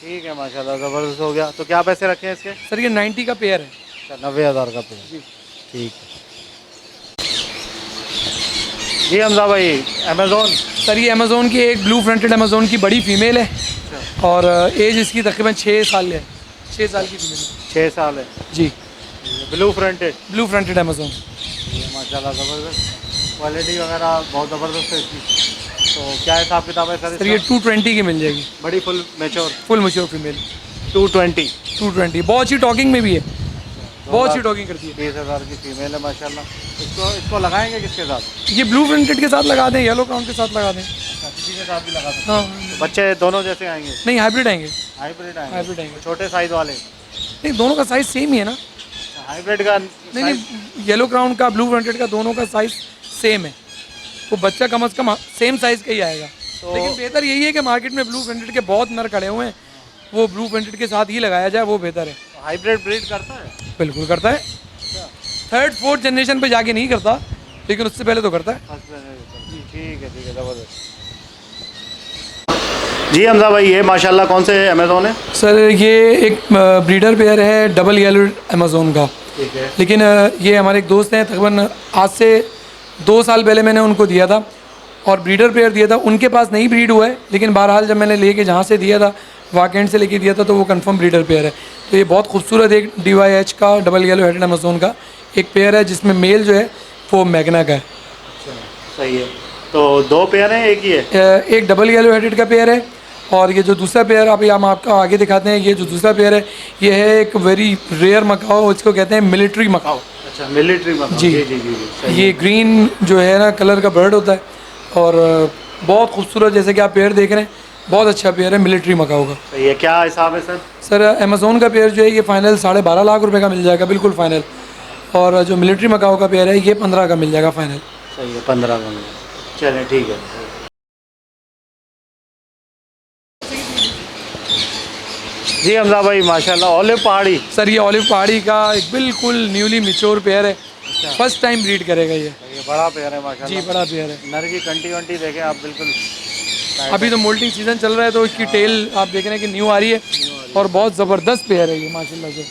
ठीक है, माशाल्लाह, ज़बरदस्त हो गया। तो क्या पैसे रखे हैं इसके? सर ये 90 का पेयर है। अच्छा, 90,000 का पेयर। जी ठीक है जी हमजा भाई, अमेज़ोन। सर ये अमेज़ोन की एक ब्लू फ्रंटेड अमेज़ोन की बड़ी फीमेल है, और एज इसकी तकरीबन 6 साल है, 6 साल की फीमेल है। 6 साल है। जी, blue fronted. Blue fronted amazon. माशाल्लाह, ज़बरदस्त क्वालिटी वगैरह बहुत ज़बरदस्त है इसकी। तो क्या हिसाब किताब है सर सर ये इसका? 220 की मिल जाएगी, बड़ी full mature. Full mature female. 220। 220 बहुत अच्छी टॉकिंग में भी है, बहुत अच्छी टॉकिंग करती है। 20,000 की फीमेल है माशाल्लाह। इसको लगाएंगे किसके साथ? ये ब्लू फ्रंटेड के साथ लगा दें, येलो क्राउन के साथ लगा दें। अच्छा, किसी के साथ भी लगा सकते हाँ, हैं। बच्चे दोनों जैसे आएंगे? नहीं हाइब्रिड आएंगे, हाइब्रिड आएंगे? हाइब्रिड आएंगे। छोटे साइज वाले? नहीं दोनों का साइज़ सेम ही है ना। हाइब्रिड का नहीं नहीं, येलो क्राउन का, ब्लू फ्रंटेड का, दोनों का साइज़ सेम है, तो बच्चा कम अज़ कम सेम साइज़ का ही आएगा। लेकिन बेहतर यही है कि मार्केट में ब्लू फ्रंटेड के बहुत नर खड़े हुए हैं, वो ब्लू फ्रंटेड के साथ ही लगाया जाए, वो बेहतर है। हाइब्रिड ब्रीड करता है? बिल्कुल करता है, 3rd 4th जनरेशन पे जाके नहीं करता, लेकिन उससे पहले तो करता है। ठीक है, ठीक है, ज़बरदस्त। जी हमजा भाई, ये माशाल्लाह कौन से अमेज़ोन है? सर ये एक ब्रीडर पेयर है डबल येलो अमेज़ोन का, ठीक है। लेकिन ये हमारे एक दोस्त हैं, तकरीबन आज से 2 साल पहले मैंने उनको दिया था, और ब्रीडर पेयर दिया था, उनके पास नहीं ब्रीड हुआ है, लेकिन बहरहाल जब मैंने लेके जहाँ से दिया था, वाकेंड से लेके दिया था, तो वो कंफर्म ब्रीडर पेयर है। तो ये बहुत खूबसूरत एक DYH का डबल येलो हेडेड अमेज़ोन का एक पेयर है, जिसमें मेल जो है वो मैग्ना का है। सही है। तो 2 पेयर हैं, एक ही है? एक डबल येलो हेडेड का पेयर है, और ये जो दूसरा पेयर अभी हम आपको आगे दिखाते हैं, ये जो दूसरा पेयर है ये है एक वेरी रेयर मकाओ, इसको कहते हैं मिलिट्री मकाओ। अच्छा, मिलिट्री मकाओ। जी। जी जी जी, सही ये ग्रीन जो है ना कलर का बर्ड होता है, और बहुत खूबसूरत, जैसे कि आप पेयर देख रहे हैं, बहुत अच्छा पेयर है मिलिट्री मकाओ का। सही है। क्या हिसाब है सर? सर अमेज़ोन का पेयर जो है ये फाइनल 12.5 लाख रुपए का मिल जाएगा, बिल्कुल फाइनल, और जो मिलिट्री मकाओ का पेयर है ये 15 का मिल जाएगा फाइनल। सही है, 15 का मिलेगा। चलें, ठीक है। जी हमजा भाई, माशाल्लाह, ऑलिव पहाड़ी। सर ये ऑलिव पहाड़ी का एक बिल्कुल न्यूली मिच्योर पेयर है, फर्स्ट टाइम ब्रीड करेगा ये। ये बड़ा पेयर है माशाल्लाह। जी बड़ा पेयर है। नर की कंटी वंटी देखें आप, बिल्कुल। अभी तो मोल्टिंग सीजन चल रहा है, तो इसकी टेल आप देख रहे हैं कि न्यू आ रही है, और बहुत ज़बरदस्त पेयर है ये माशाल्लाह से।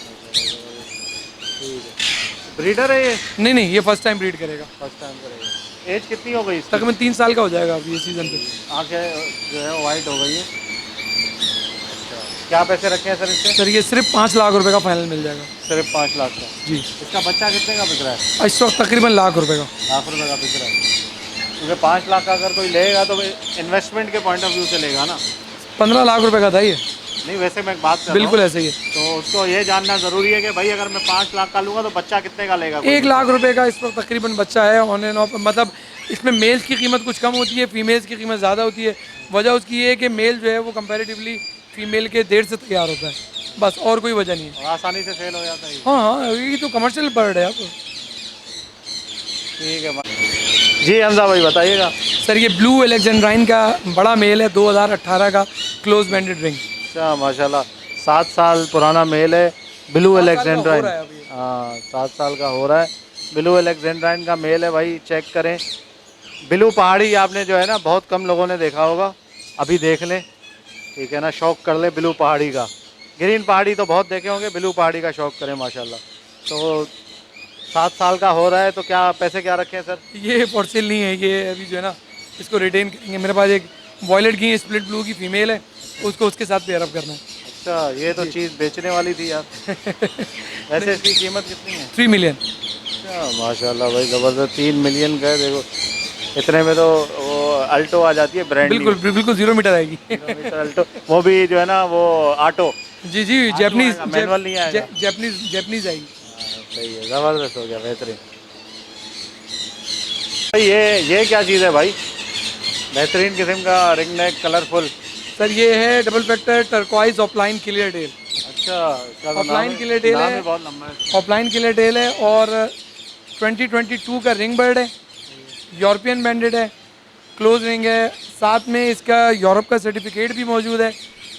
ब्रीडर है ये? नहीं नहीं, ये फर्स्ट टाइम ब्रीड करेगा। फर्स्ट टाइम करेगा। एज कितनी हो गई इसकी? तकरीबन 3 साल का हो जाएगा अभी ये सीज़न पे। आंखें जो है वाइट हो गई है। अच्छा, क्या पैसे रखे हैं सर इससे? सर ये सिर्फ 5 लाख रुपए का फाइनल मिल जाएगा। सिर्फ 5 लाख का? जी। इसका बच्चा कितने का बिक रहा है? इस वक्त तकरीबन लाख रुपए का। लाख रुपए का बिक रहा है? क्योंकि 5 लाख का अगर कोई लेगा तो इन्वेस्टमेंट के पॉइंट ऑफ व्यू से लेगा ना। 15 लाख रुपए का था ये, नहीं वैसे मैं बात कर रहा बिल्कुल हूँ, ऐसे ही है। तो उसको ये जानना ज़रूरी है कि भाई अगर मैं 5 लाख का लूँगा तो बच्चा कितने का लेगा? 1 लाख रुपए का इस वक्त तकरीबन बच्चा है ऑन एंड ऑफ। मतलब इसमें मेल्स की कीमत कुछ कम होती है, फीमेल्स की कीमत ज़्यादा होती है। वजह उसकी ये है कि मेल जो है वो कंपैरेटिवली फीमेल के देर से तैयार होता है, बस और कोई वजह नहीं है। और आसानी से सेल हो जाता है ये। हाँ हाँ, ये तो कमर्शियल बर्ड है अब। ठीक है जी हमजा भाई बताइएगा। सर ये ब्लू एलेक्जेंड्राइन का बड़ा मेल है, 2018 का, क्लोज बैंडेड रिंग। अच्छा माशाल्लाह, 7 साल पुराना मेल है, ब्लू 7 साल का हो एलेक्जेंड्राइन। रहा है अभी। हाँ 7 साल का हो रहा है, ब्लू एलेक्जेंड्राइन का मेल है भाई, चेक करें। ब्लू पहाड़ी आपने जो है ना बहुत कम लोगों ने देखा होगा, अभी देख लें, ठीक है ना, शौक कर ले ब्लू पहाड़ी का। ग्रीन पहाड़ी तो बहुत देखे होंगे, ब्लू पहाड़ी का शौक करें माशाल्लाह। तो 7 साल का हो रहा है, तो क्या पैसे क्या रखे हैं सर? ये फॉर सेल नहीं है, ये अभी जो है ना इसको रिटेन करेंगे। मेरे पास एक वॉयलेट की स्प्लिट ब्लू की फीमेल है, उसको उसके साथ पेयर अप करना है। अच्छा ये तो चीज़ बेचने वाली थी यार। वैसे इसकी कीमत कितनी है? 3 मिलियन। अच्छा माशाल्लाह भाई ज़बरदस्त, 3 मिलियन का है, देखो इतने में तो वो अल्टो आ जाती है ब्रांड। बिल्कुल बिल्कुल 0 मीटर आएगी। अल्टो, वो भी जो है ना वो ऑटो। जी जी, जैपनीज, मैनुअल नहीं आएगा। जैपनीज आएगी। सही है, ज़बरदस्त हो गया, बेहतरीन। भाई ये क्या चीज़ है भाई? बेहतरीन किस्म का रिंग नेक कलरफुल। सर ये है double factor turquoise offline clear tail. अच्छा इसका तो ऑफलाइन नाम क्लियर टेल नाम है, ही बहुत लंबा है। ऑफलाइन क्लियर टेल है, और 2022 का रिंग बर्ड है, यूरोपियन बैंडेड है, क्लोज रिंग है। साथ में इसका यूरोप का सर्टिफिकेट भी मौजूद है,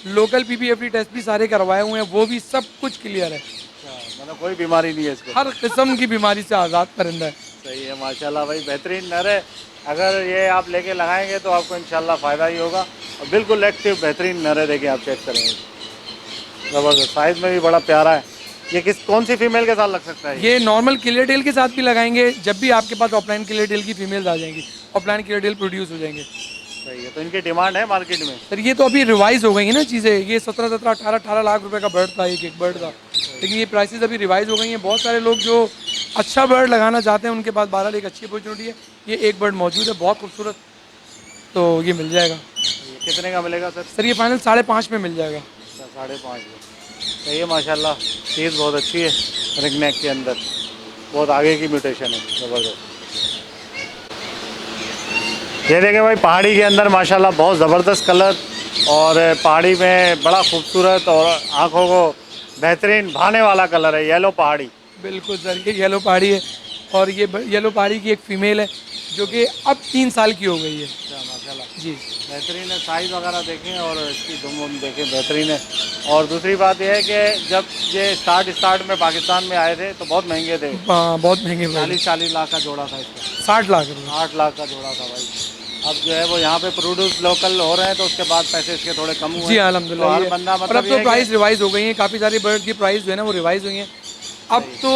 लोकल पीपीएफडी टेस्ट भी सारे करवाए हुए हैं, वो भी सब कुछ क्लियर है। अच्छा मतलब कोई बीमारी नहीं है इसको? हर किस्म की बीमारी से आज़ाद परिंदा है। सही है माशाल्लाह भाई, बेहतरीन नर है। अगर ये आप लेके लगाएंगे तो आपको इंशाल्लाह फ़ायदा ही होगा, और बिल्कुल एक्टिव बेहतरीन नर है। देखिए आप चेक करेंगे, ज़बरदस्त, साइज़ में भी बड़ा प्यारा है। ये कौन सी फीमेल के साथ लग सकता है? ये नॉर्मल क्लियर टेल के साथ भी लगाएंगे, जब भी आपके पास ऑफलाइन क्लियर टेल की फीमेल्स आ जाएंगी, ऑफलाइन क्लियर टेल प्रोड्यूस हो जाएंगे। सही है, तो इनकी डिमांड है मार्केट में? सर ये तो अभी रिवाइज हो गई है ना चीज़ें, ये 17-18 लाख रुपए का बर्ड था, एक बर्ड था, लेकिन ये प्राइसेस अभी रिवाइज हो गई हैं। बहुत सारे लोग जो अच्छा बर्ड लगाना चाहते हैं उनके पास बहरहाल एक अच्छी अपॉर्चुनिटी है। ये एक बर्ड मौजूद है बहुत खूबसूरत, तो ये मिल जाएगा। ये कितने का मिलेगा सर? सर ये फाइनल 5.5 में मिल जाएगा। 5.5 में। सही है माशाल्लाह, चीज़ बहुत अच्छी है, रिंग नेक के अंदर बहुत आगे की म्यूटेशन है, ज़बरदस्त। ये देखें भाई, पहाड़ी के अंदर माशाल्लाह बहुत ज़बरदस्त कलर, और पहाड़ी में बड़ा खूबसूरत और आँखों को बेहतरीन भाने वाला कलर है, येलो पहाड़ी। बिल्कुल सर, ये येलो पहाड़ी है, और ये येलो पहाड़ी की एक फ़ीमेल है जो कि अब 3 साल की हो गई है। अच्छा माशाल्लाह जी बेहतरीन है, साइज़ वगैरह देखें और इसकी दुम वुम देखें, बेहतरीन है। और दूसरी बात यह है कि जब ये स्टार्ट में पाकिस्तान में आए थे तो बहुत महंगे थे, बहुत महंगे बर्ड। 40 लाख का जोड़ा था इसका, 60 लाख रुपये। 8 लाख का जोड़ा था भाई। अब जो है वो यहाँ पे प्रोड्यूस लोकल हो रहे हैं, तो उसके बाद पैसे इसके थोड़े कम हुए। जी अल्हम्दुलिल्लाह, तो हर ये- बंदा और मतलब अब ये तो है प्राइस रिवाइज हो गई है, काफ़ी सारी बर्ड की प्राइस जो है ना वो रिवाइज हुई हैं। अब तो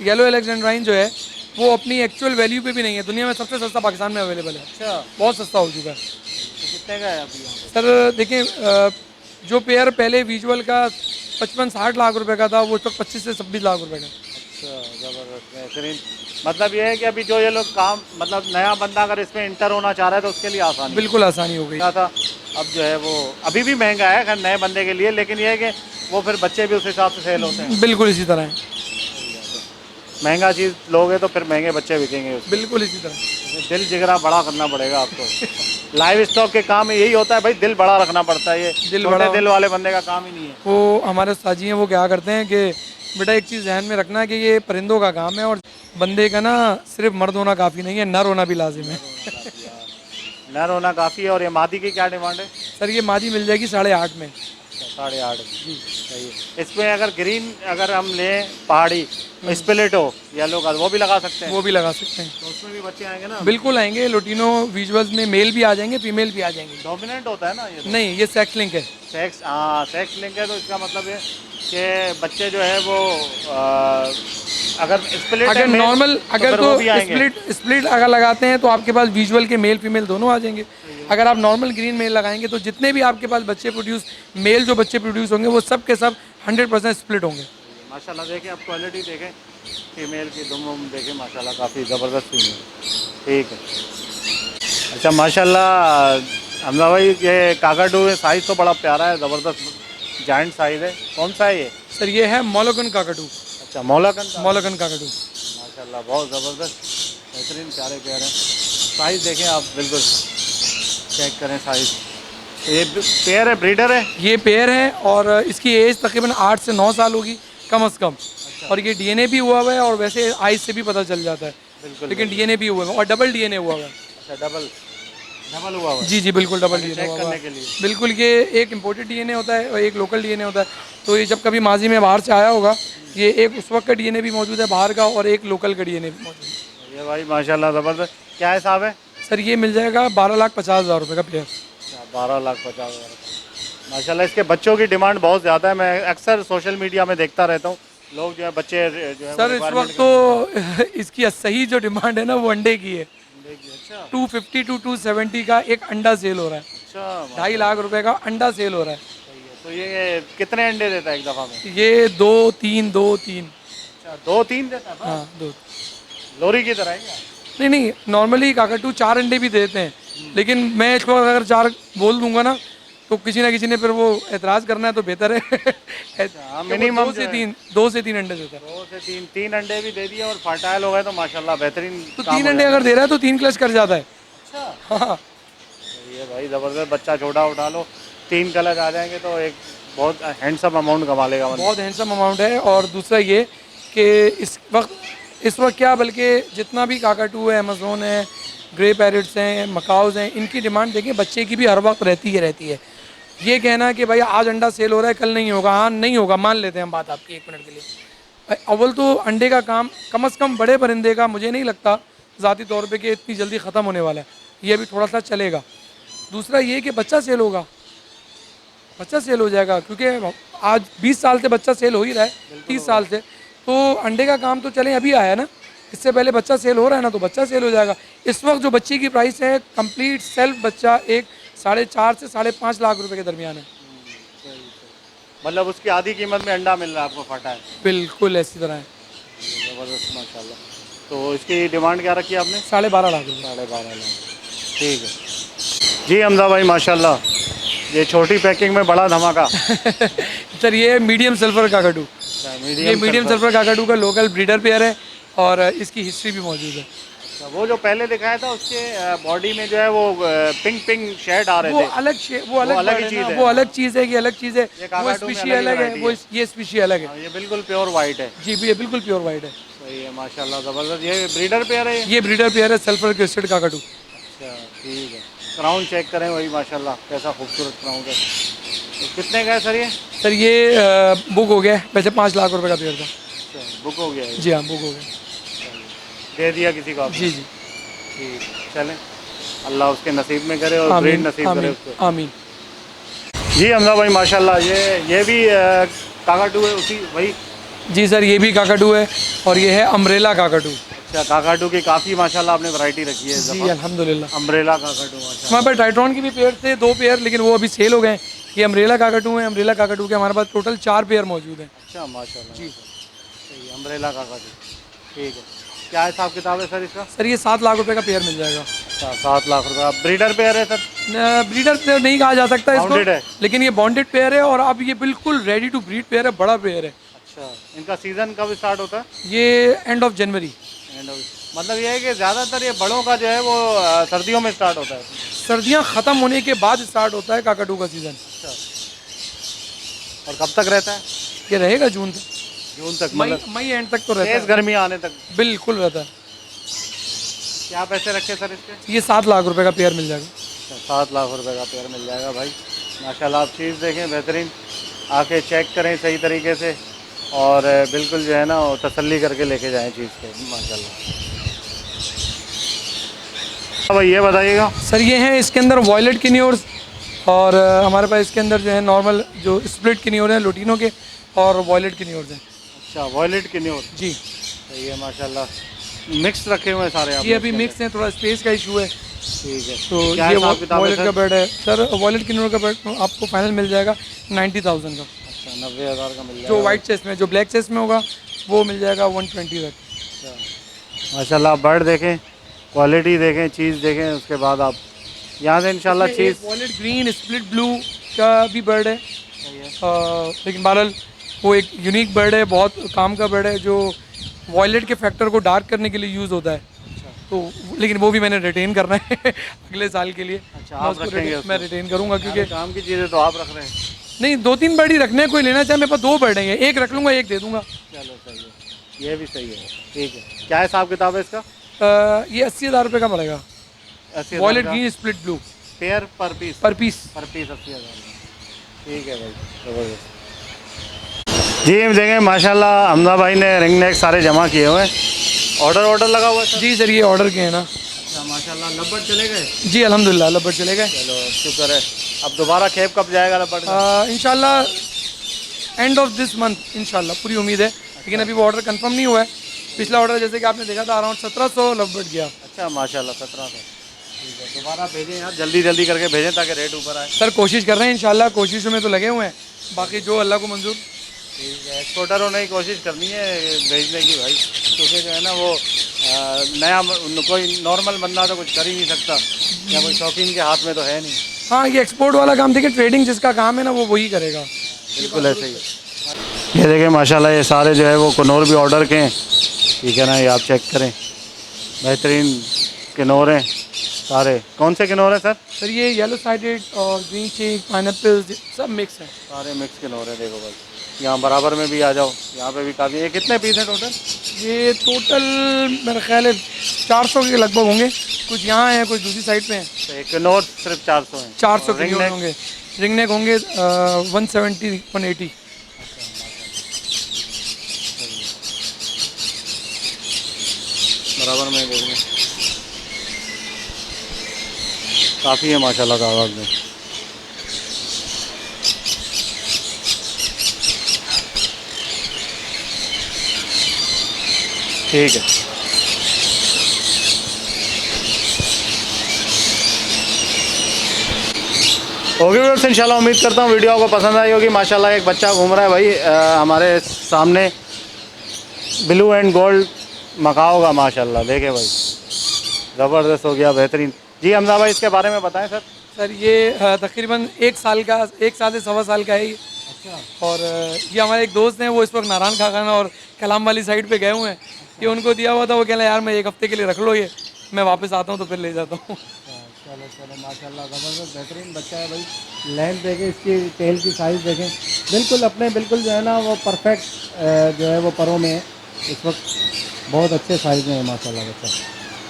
येलो एलेक्जेंड्राइन जो है वो अपनी एक्चुअल वैल्यू पे भी नहीं है, दुनिया में सबसे सस्ता पाकिस्तान में अवेलेबल है, अच्छा बहुत सस्ता हो चुका है। तो कितने का है अभी यहाँ पे? सर देखें, जो पेयर पहले विजुअल का 55-60 लाख रुपए का था, वो इस वक्त 25 से 26 लाख रुपए का। अच्छा ज़बरदस्त बेहतरीन। मतलब ये है कि अभी जो ये लोग काम, मतलब नया बंदा अगर इसमें इंटर होना चाह रहा है तो उसके लिए आसानी बिल्कुल आसानी हो गई। था। अब जो है वो अभी भी महंगा है खैर नए बंदे के लिए, लेकिन ये है कि वो फिर बच्चे भी उस हिसाब से सेल होते हैं। बिल्कुल इसी तरह है, महंगा चीज़ लोगे तो फिर महंगे बच्चे बिकेंगे उसमें। बिल्कुल इसी तरह। दिल जिगरा बड़ा करना पड़ेगा आपको। लाइव स्टॉक के काम में यही होता है भाई, दिल बड़ा रखना पड़ता है, ये दिल छोटे बड़ा- दिल वाले बंदे का काम ही नहीं है। वो हमारे उस्ताद जी हैं, वो क्या करते हैं कि बेटा एक चीज़ ध्यान में रखना कि ये परिंदों का काम है, और बंदे का ना सिर्फ मर्द होना काफ़ी नहीं है, नर होना भी लाजिम है। नर होना काफ़ी है। और ये मादी की क्या डिमांड है? सर ये मादी मिल जाएगी 8.5 में। 8.5 जी सही है। इसमें अगर ग्रीन अगर हम लें पहाड़ी स्प्लिट हो येलो का, वो भी लगा सकते हैं? वो भी लगा सकते हैं, तो उसमें भी बच्चे आएंगे ना? बिल्कुल आएंगे। लोटिनो विजुअल्स में मेल भी आ जाएंगे, फीमेल भी आ जाएंगे। डोमिनेंट होता है ना ये तो? नहीं, ये सेक्स लिंक है। सेक्स, हाँ सेक्स लिंक है, तो इसका मतलब ये कि बच्चे जो है वो अगर स्प्लिट अगर नॉर्मल, अगर फिर वो तो भी आएंगे। स्प्लिट अगर लगाते हैं तो आपके पास विजुअल के मेल फीमेल दोनों आ जाएंगे। अगर आप नॉर्मल ग्रीन मेल लगाएंगे तो जितने भी आपके पास बच्चे प्रोड्यूस, मेल जो बच्चे प्रोड्यूस होंगे वो सब के सब 100% स्प्लिट होंगे। माशाल्लाह देखें, आप क्वालिटी देखें फीमेल की, दुम वुम देखें, माशाल्लाह काफ़ी ज़बरदस्त फीमेल। ठीक है, अच्छा माशाल्लाह हमजा भाई, ये काकाटू साइज़ तो बड़ा प्यारा है, ज़बरदस्त जाइंट साइज है, कौन सा है ये? सर ये है मोलोगन काकाटू, अच्छा मोलाकन का। मोलोगन काकाटू। माशाल्लाह बहुत ज़बरदस्त बेहतरीन प्यारे प्यारे साइज़ देखें आप, बिल्कुल चेक करें साइज़। तो ये पेयर है, ब्रीडर है? ये पेयर है और इसकी एज तकरीबन 8 से 9 साल होगी कम अज़ कम। और ये डीएनए भी हुआ हुआ है और वैसे आइज से भी पता चल जाता है, बिल्कुल लेकिन डीएनए भी हुआ है और डबल डीएनए हुआ हुआ है। अच्छा डबल डबल हुआ हुआ है जी जी बिल्कुल डबल डीएनए चेक हुआ हुआ करने है। के लिए। बिल्कुल, ये एक इम्पोर्टेड डीएनए होता है और एक लोकल डीएनए होता है। तो ये जब कभी माजी में बाहर से आया होगा, ये एक उस वक्त का डीएनए भी मौजूद है बाहर का और एक लोकल का डीएनए भी मौजूद है। ये भाई माशाल्लाह ज़बरदस्त। क्या हिसाब है? सर ये मिल जाएगा 12,50,000 रुपये का पेयर। 12,50,000 माशाल्लाह। इसके बच्चों की डिमांड बहुत ज़्यादा है, मैं अक्सर सोशल मीडिया में देखता रहता हूँ, लोग जो है बच्चे जो है सर इस वक्त तो इसकी सही जो डिमांड है ना वो अंडे की है। अच्छा 250 टू 270 का एक अंडा सेल हो रहा है, अच्छा 2.5 लाख रुपए का अंडा सेल हो रहा है। सही है। तो ये कितने अंडे देता है एक दफ़ा में? ये 2-3 2-3। अच्छा 2-3 देता है बस? हाँ 2। लोरी की तरह है क्या? नहीं नहीं, नॉर्मली काकाटू 4 अंडे भी देते हैं, लेकिन मैं इसको अगर 4 बोल दूंगा ना तो किसी ना किसी ने फिर वो एतराज़ करना है, तो बेहतर है हाँ, कि वो minimum 2 से 3 अंडे देता है। 2 से 3 अंडे भी दे दिए और फर्टाइल हो गए तो माशाल्लाह बेहतरीन तो काम 3 हो अंडे जाएगा। अगर दे रहा है तो 3 क्लच कर जाता है। अच्छा हाँ सही है भाई ज़बरदस्त। बच्चा छोटा उठा लो, 3 कलर आ जाएंगे तो एक बहुत हैंडसम अमाउंट कमा लेगा बंदा। बहुत हैंडसम अमाउंट है। और दूसरा ये कि इस वक्त क्या, बल्कि जितना भी काकाटू है, अमेज़ोन है, ग्रे पैरेट्स हैं, मकाउज हैं, इनकी डिमांड देखिए बच्चे की भी हर वक्त रहती है। ये कहना कि भाई आज अंडा सेल हो रहा है कल नहीं होगा, हाँ नहीं होगा, मान लेते हैं हम बात आपकी 1 मिनट के लिए। भाई अव्वल तो अंडे का काम कम से कम बड़े परिंदे का मुझे नहीं लगता ज़ाती तौर पे कि इतनी जल्दी ख़त्म होने वाला है, ये अभी थोड़ा सा चलेगा। दूसरा ये कि बच्चा सेल होगा, बच्चा सेल हो जाएगा, क्योंकि आज 20 साल से बच्चा सेल हो ही रहा है, 30 साल से। तो अंडे का काम तो चले अभी आया ना, इससे पहले बच्चा सेल हो रहा है ना, तो बच्चा सेल हो जाएगा। इस वक्त जो बच्चे की प्राइस है कंप्लीट सेल्फ बच्चा एक 4.5 से 5.5 लाख रुपए के दरमियान है। मतलब उसकी आधी कीमत में अंडा मिल रहा है आपको फर्टाइल। बिल्कुल ऐसी तरह है। ज़बरदस्त माशाल्लाह। तो इसकी डिमांड क्या रखी आपने? 12.5 लाख रुपये। 12.5 लाख। ठीक है जी हमजा भाई माशाल्लाह। ये छोटी पैकिंग में बड़ा धमाका। सर ये मीडियम सल्फर काकाटू, ये मीडियम सल्फर काकाटू का लोकल ब्रीडर पेयर है और इसकी हिस्ट्री भी मौजूद है। अच्छा, वो जो पहले दिखाया था उसके बॉडी में जो है वो पिंक पिंक शेड आ रहे वो थे। वो अलग ही चीज़ है। वो अलग चीज़ है, ये अलग चीज़ है। ये वो काकाटू में स्पीशी अलग अलग है, variety वो है। ये स्पीशी अलग है। हाँ, ये बिल्कुल प्योर वाइट है। जी ये बिल्कुल प्योर वाइट है। सही है माशाल्लाह ज़बरदस्त। ये ब्रीडर पेयर है ये? ये ब्रीडर पेयर है सल्फर क्रिस्टेड काकाटू। अच्छा ठीक है। क्राउन चेक करें वही माशाल्लाह कैसा खूबसूरत क्राउन है। तो कितने का है सर ये? सर ये बुक हो गया है, वैसे 5 लाख रुपए का पेयर था। अच्छा बुक हो गया है। जी हाँ बुक हो गया। दे दिया किसी को आपने? जी जी ठीक चलें, अल्लाह उसके नसीब में करे और ब्रीड नसीब करे आमीन उसको। आमीन। जी हमजा भाई माशाल्लाह। ये भी काकाटू है उसी वही? जी सर ये भी काकाटू है और ये है अम्ब्रेला काकाटू। अच्छा काकाटू की काफ़ी माशाल्लाह आपने वैरायटी रखी है इस जी दफ़ा। अल्हम्दुलिल्लाह। अम्ब्रेला काकाटू माशाल्लाह। हमारे पास टाइट्रॉन की भी पेयर थे, 2 पेयर, लेकिन वो अभी सेल हो गए। ये अम्ब्रेला काकाटू है, अम्ब्रेला काकाटू के हमारे पास टोटल 4 पेयर मौजूद हैं। अच्छा माशाल्लाह जी। सही है, अम्ब्रेला काकाटू। ठीक है। क्या हिसाब किताब है सर इसका? सर ये 7 लाख रुपए का पेयर मिल जाएगा। अच्छा 7 लाख रुपये। ब्रीडर पेयर है सर? ब्रीडर पेयर नहीं कहा जा सकता Bounded है। इसको, लेकिन ये बॉन्डेड पेयर है और अब ये बिल्कुल रेडी टू ब्रीड पेयर है, बड़ा पेयर है। अच्छा इनका सीज़न कब स्टार्ट होता है? ये एंड ऑफ जनवरी। मतलब ये है कि ज़्यादातर ये बड़ों का जो है वो सर्दियों में स्टार्ट होता है। सर्दियाँ ख़त्म होने के बाद स्टार्ट होता है काकाटू का सीज़न। अच्छा और कब तक रहता है? ये रहेगा जून तक, जून तक? मई मतलब मई एंड तक तो रहता तेज़ है। गर्मी आने तक? बिल्कुल रहता है। क्या पैसे रखे सर इसके? ये 7 लाख रुपए का पेयर मिल जाएगा। अच्छा 7 लाख रुपए का पेयर मिल जाएगा भाई माशाल्लाह। आप चीज़ देखें बेहतरीन, आके चेक करें सही तरीके से और बिल्कुल जो है ना वो तसल्ली करके लेके जाएं चीज़ को माशाल्लाह। भाई ये बताइएगा। सर ये हैं इसके अंदर वॉयलेट किन्योर्स और हमारे पास इसके अंदर जो है नॉर्मल जो स्प्लिट किन्योर हैं लुटिनो के और वॉयलेट किन्योर्स हैं। अच्छा वॉयलेट किन्योर। जी सही है माशाल्लाह। मिक्स रखे हुए हैं सारे आप? ये अभी मिक्स हैं, थोड़ा स्पेस का इशू है। ठीक है। तो क्या ये हिसाब किताब है वॉयलेट सर? का बेड है सर। वॉयलेट किन्योर का बेड आपको फाइनल मिल जाएगा 90,000 का। अच्छा 90,000 का मिल जाएगा। जो वाइट चेस्ट में, जो ब्लैक चेस्ट में होगा वो मिल जाएगा 120 तक। अच्छा माशाल्लाह। बर्ड देखें, क्वालिटी देखें, चीज़ देखें, उसके बाद आप यहाँ से इंशाल्लाह चीज़। वॉयलेट ग्रीन स्प्लिट ब्लू का भी बर्ड है लेकिन बहरहाल वो एक यूनिक बर्ड है, बहुत काम का बर्ड है, जो वॉयलेट के फैक्टर को डार्क करने के लिए यूज़ होता है। तो लेकिन वो भी मैंने रिटेन करना है अगले साल के लिए। अच्छा, मैं आप उसको रखेंगे उसको? मैं रिटेन करूँगा क्योंकि काम की चीज़ें तो आप रख रहे हैं। नहीं, 2-3 बर्ड ही रखने हैं, कोई लेना चाहे मेरे पास 2 बर्ड हैं, एक रख लूँगा, एक दे दूँगा। चलो सही है, ये भी सही है। ठीक है, क्या हिसाब किताब है इसका? ये 80,000 रुपये का पड़ेगा, 80,000 वॉयलेट का ग्रीन स्प्लिट ब्लू पेयर पर पीस? पर पीस। पर पीस 80,000। ठीक है भाई, ज़बरदस्त। जी हम देखें माशाल्लाह हमजा भाई ने रिंग नेक सारे जमा किए हुए हैं। ऑर्डर लगा हुआ है सर? जी सर, ये ऑर्डर किए हैं ना। अच्छा माशाल्लाह, लब्बड़ चले गए? जी अल्हम्दुलिल्लाह, लब्बड़ चले गए। चलो शुक्र है। अब दोबारा खेप कब जाएगा लब्बड़ का? इंशाल्लाह एंड ऑफ दिस मंथ इंशाल्लाह, पूरी उम्मीद है। लेकिन अभी वो ऑर्डर कंफर्म नहीं हुआ है। पिछला ऑर्डर जैसे कि आपने देखा था अराउंड 1700 लब्बड़ गया। अच्छा माशाल्लाह 1700। ठीक है, दोबारा भेजें यार, जल्दी करके भेजें ताकि रेट ऊपर आए। सर कोशिश कर रहे हैं इंशाल्लाह, कोशिशों में तो लगे हुए हैं, बाकी जो अल्लाह को मंजूर। ठीक है, एक्सपोर्टर होने की कोशिश करनी है भेजने की भाई, क्योंकि जो है ना वो नया कोई नॉर्मल बंदा तो कुछ कर ही नहीं सकता, या कोई शौकीन के हाथ में तो है नहीं। हाँ, ये एक्सपोर्ट वाला काम देखिए, ट्रेडिंग जिसका काम है ना वो वही करेगा। बिल्कुल ऐसे ही है। ये देखिए माशाल्लाह ये सारे जो है वो कनौर भी ऑर्डर के हैं। ठीक है ना, ये आप चेक करें, बेहतरीन किनोर हैं सारे। कौन से किनोर हैं सर? सर ये येलो साइडेड और ग्रीन चीक, पाइनएप्पल सब मिक्स है। सारे मिक्स किनोर हैं। देखो भाई, यहाँ बराबर में भी आ जाओ, यहाँ पे भी काफ़ी। ये कितने पीस हैं टोटल? ये टोटल मेरा ख्याल है 400 के लगभग होंगे, कुछ यहाँ हैं कुछ दूसरी साइड पे हैं। तो एक किनोर सिर्फ 400 हैं? 400 रिंग के नेक? होंगे, रिंग नेक होंगे 170 180। बराबर में देखने काफ़ी है माशाल्लाह कागज़ में। ठीक है, ओके व्यूअर्स, इंशाल्लाह उम्मीद करता हूँ वीडियो आपको पसंद आई होगी। माशाल्लाह एक बच्चा घूम रहा है भाई हमारे सामने, ब्लू एंड गोल्ड मकाओ का। माशाल्लाह देखे भाई, ज़बरदस्त हो गया, बेहतरीन। जी हमजा भाई इसके बारे में बताएं सर। सर ये तकरीबन 1 साल का, 1 साल से 1.25 साल का है ये। अच्छा। और ये हमारे एक दोस्त हैं, वो इस वक्त नारायण खान और कलाम वाली साइड पे गए हुए हैं। ये उनको दिया हुआ था, वो कह रहे यार मैं 1 हफ्ते के लिए रख लो, ये मैं वापस आता हूँ तो फिर ले जाता हूँ। चलो माशाल्लाह ज़बरदस्त बेहतरीन बच्चा है भाई। लेंथ देखें, इसकी टेल की साइज़ देखें, बिल्कुल अपने बिल्कुल जो है ना वो परफेक्ट जो है वो परों में है इस वक्त, बहुत अच्छे साइज़ में है माशाल्लाह बच्चा।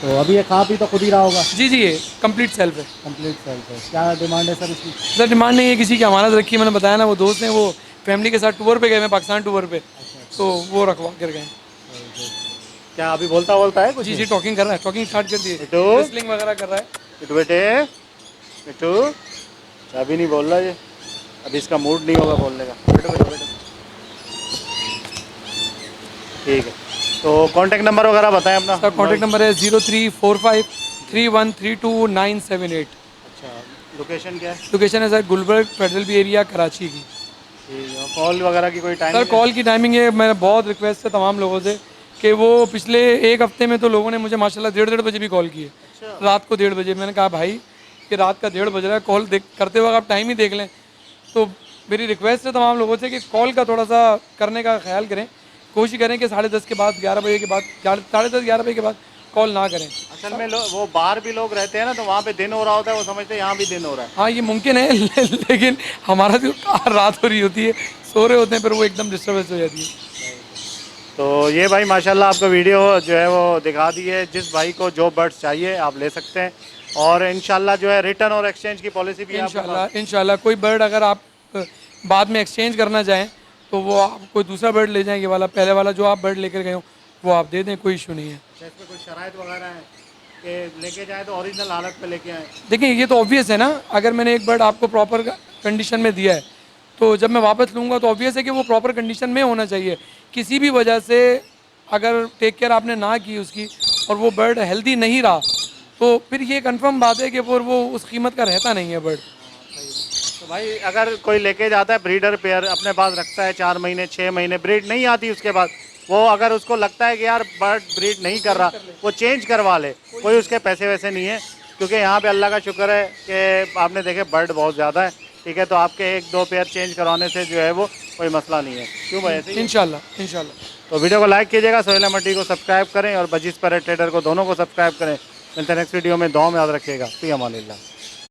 तो अभी ये खा पी तो खुद ही रहा होगा? जी ये कंप्लीट सेल्फ है। कंप्लीट सेल्फ है। क्या डिमांड है सर इसकी? सर डिमांड नहीं है किसी की, हमारा रखी है। मैंने बताया ना, वो दोस्त हैं, वो फैमिली के साथ टूर पे गए हैं, पाकिस्तान टूर पे। तो वो रखवा कर गए। क्या अभी बोलता है कुछ? जी टॉकिंग कर रहा है, टॉकिंग स्टार्ट कर दिए, तो रेसलिंग वगैरह कर रहा है। पिट्टू पिट्टू अभी नहीं बोल रहा ये, अभी इसका मूड नहीं होगा बोलने का। बेटो ठीक है, तो कांटेक्ट नंबर वगैरह बताएं अपना। सर कॉन्टैक्ट नंबर है 034531329878। अच्छा, लोकेशन क्या है? लोकेशन है sir Gulberg federal B area Karachi की। ठीक है, कॉल वगैरह की कोई टाइम? सर कॉल की टाइमिंग है, मैंने बहुत रिक्वेस्ट है तमाम लोगों से कि वो पिछले 1 हफ्ते में तो लोगों ने मुझे माशाल्लाह 1:30 बजे भी कॉल की है। रात को 1:30 बजे। मैंने कहा भाई कि रात का 1:30 बज रहा है, कॉल करते वक्त आप टाइम ही देख लें। तो मेरी रिक्वेस्ट है तमाम लोगों से कि कॉल का थोड़ा सा करने का ख्याल करें, कोशिश करें कि 10:30 के बाद 11 बजे के बाद 10:30 11 बजे के बाद कॉल ना करें। असल में वो बाहर भी लोग रहते हैं ना, तो वहाँ पे दिन हो रहा होता है, वो समझते हैं यहाँ भी दिन हो रहा है। हाँ ये मुमकिन है लेकिन हमारा जो रात हो रही होती है, सो रहे होते हैं, फिर वो एकदम डिस्टर्बेंस हो जाती है। तो ये भाई माशाल्लाह आपको वीडियो जो है वो दिखा दी है। जिस भाई को जो बर्ड्स चाहिए आप ले सकते हैं, और इंशाल्लाह जो है रिटर्न और एक्सचेंज की पॉलिसी भी है आपके पास? इंशाल्लाह कोई बर्ड अगर आप बाद में एक्सचेंज करना चाहें तो वो आप कोई दूसरा बर्ड ले जाएं, ये वाला पहले वाला जो आप बर्ड लेकर गए हो वो आप दे दें, कोई इशू नहीं है। इसमें कोई शराइत वगैरह है कि लेके जाए तो ओरिजिनल हालत पे लेके आए? देखिए ये तो ऑब्वियस है ना, अगर मैंने एक बर्ड आपको प्रॉपर कंडीशन में दिया है तो जब मैं वापस लूँगा तो ऑब्वियस है कि वो प्रॉपर कंडीशन में होना चाहिए। किसी भी वजह से अगर टेक केयर आपने ना की उसकी और वो बर्ड हेल्दी नहीं रहा तो फिर ये कंफर्म बात है कि वो उस कीमत का रहता नहीं है बर्ड। तो भाई अगर कोई लेके जाता है ब्रीडर पेयर अपने पास रखता है 4 महीने 6 महीने, ब्रीड नहीं आती उसके बाद, वो अगर उसको लगता है कि यार बर्ड ब्रीड नहीं कर रहा, वो चेंज करवा ले, कोई उसके पैसे वैसे नहीं है। क्योंकि यहाँ पे अल्लाह का शुक्र है कि आपने देखे बर्ड बहुत ज़्यादा है, ठीक है, तो आपके 1-2 पेयर चेंज करवाने से जो है वो कोई मसला नहीं है, क्यों भाई ऐसे ही है? इंशाल्लाह इंशाल्लाह। तो वीडियो को लाइक कीजिएगा, सोहेल अहमद टी को सब्सक्राइब करें और बजीज पैरेट ट्रेडर को दोनों को सब्सक्राइब करें। मिलते हैं नेक्स्ट वीडियो में, दुआ में याद रखिएगा। फी अमानिल्लाह।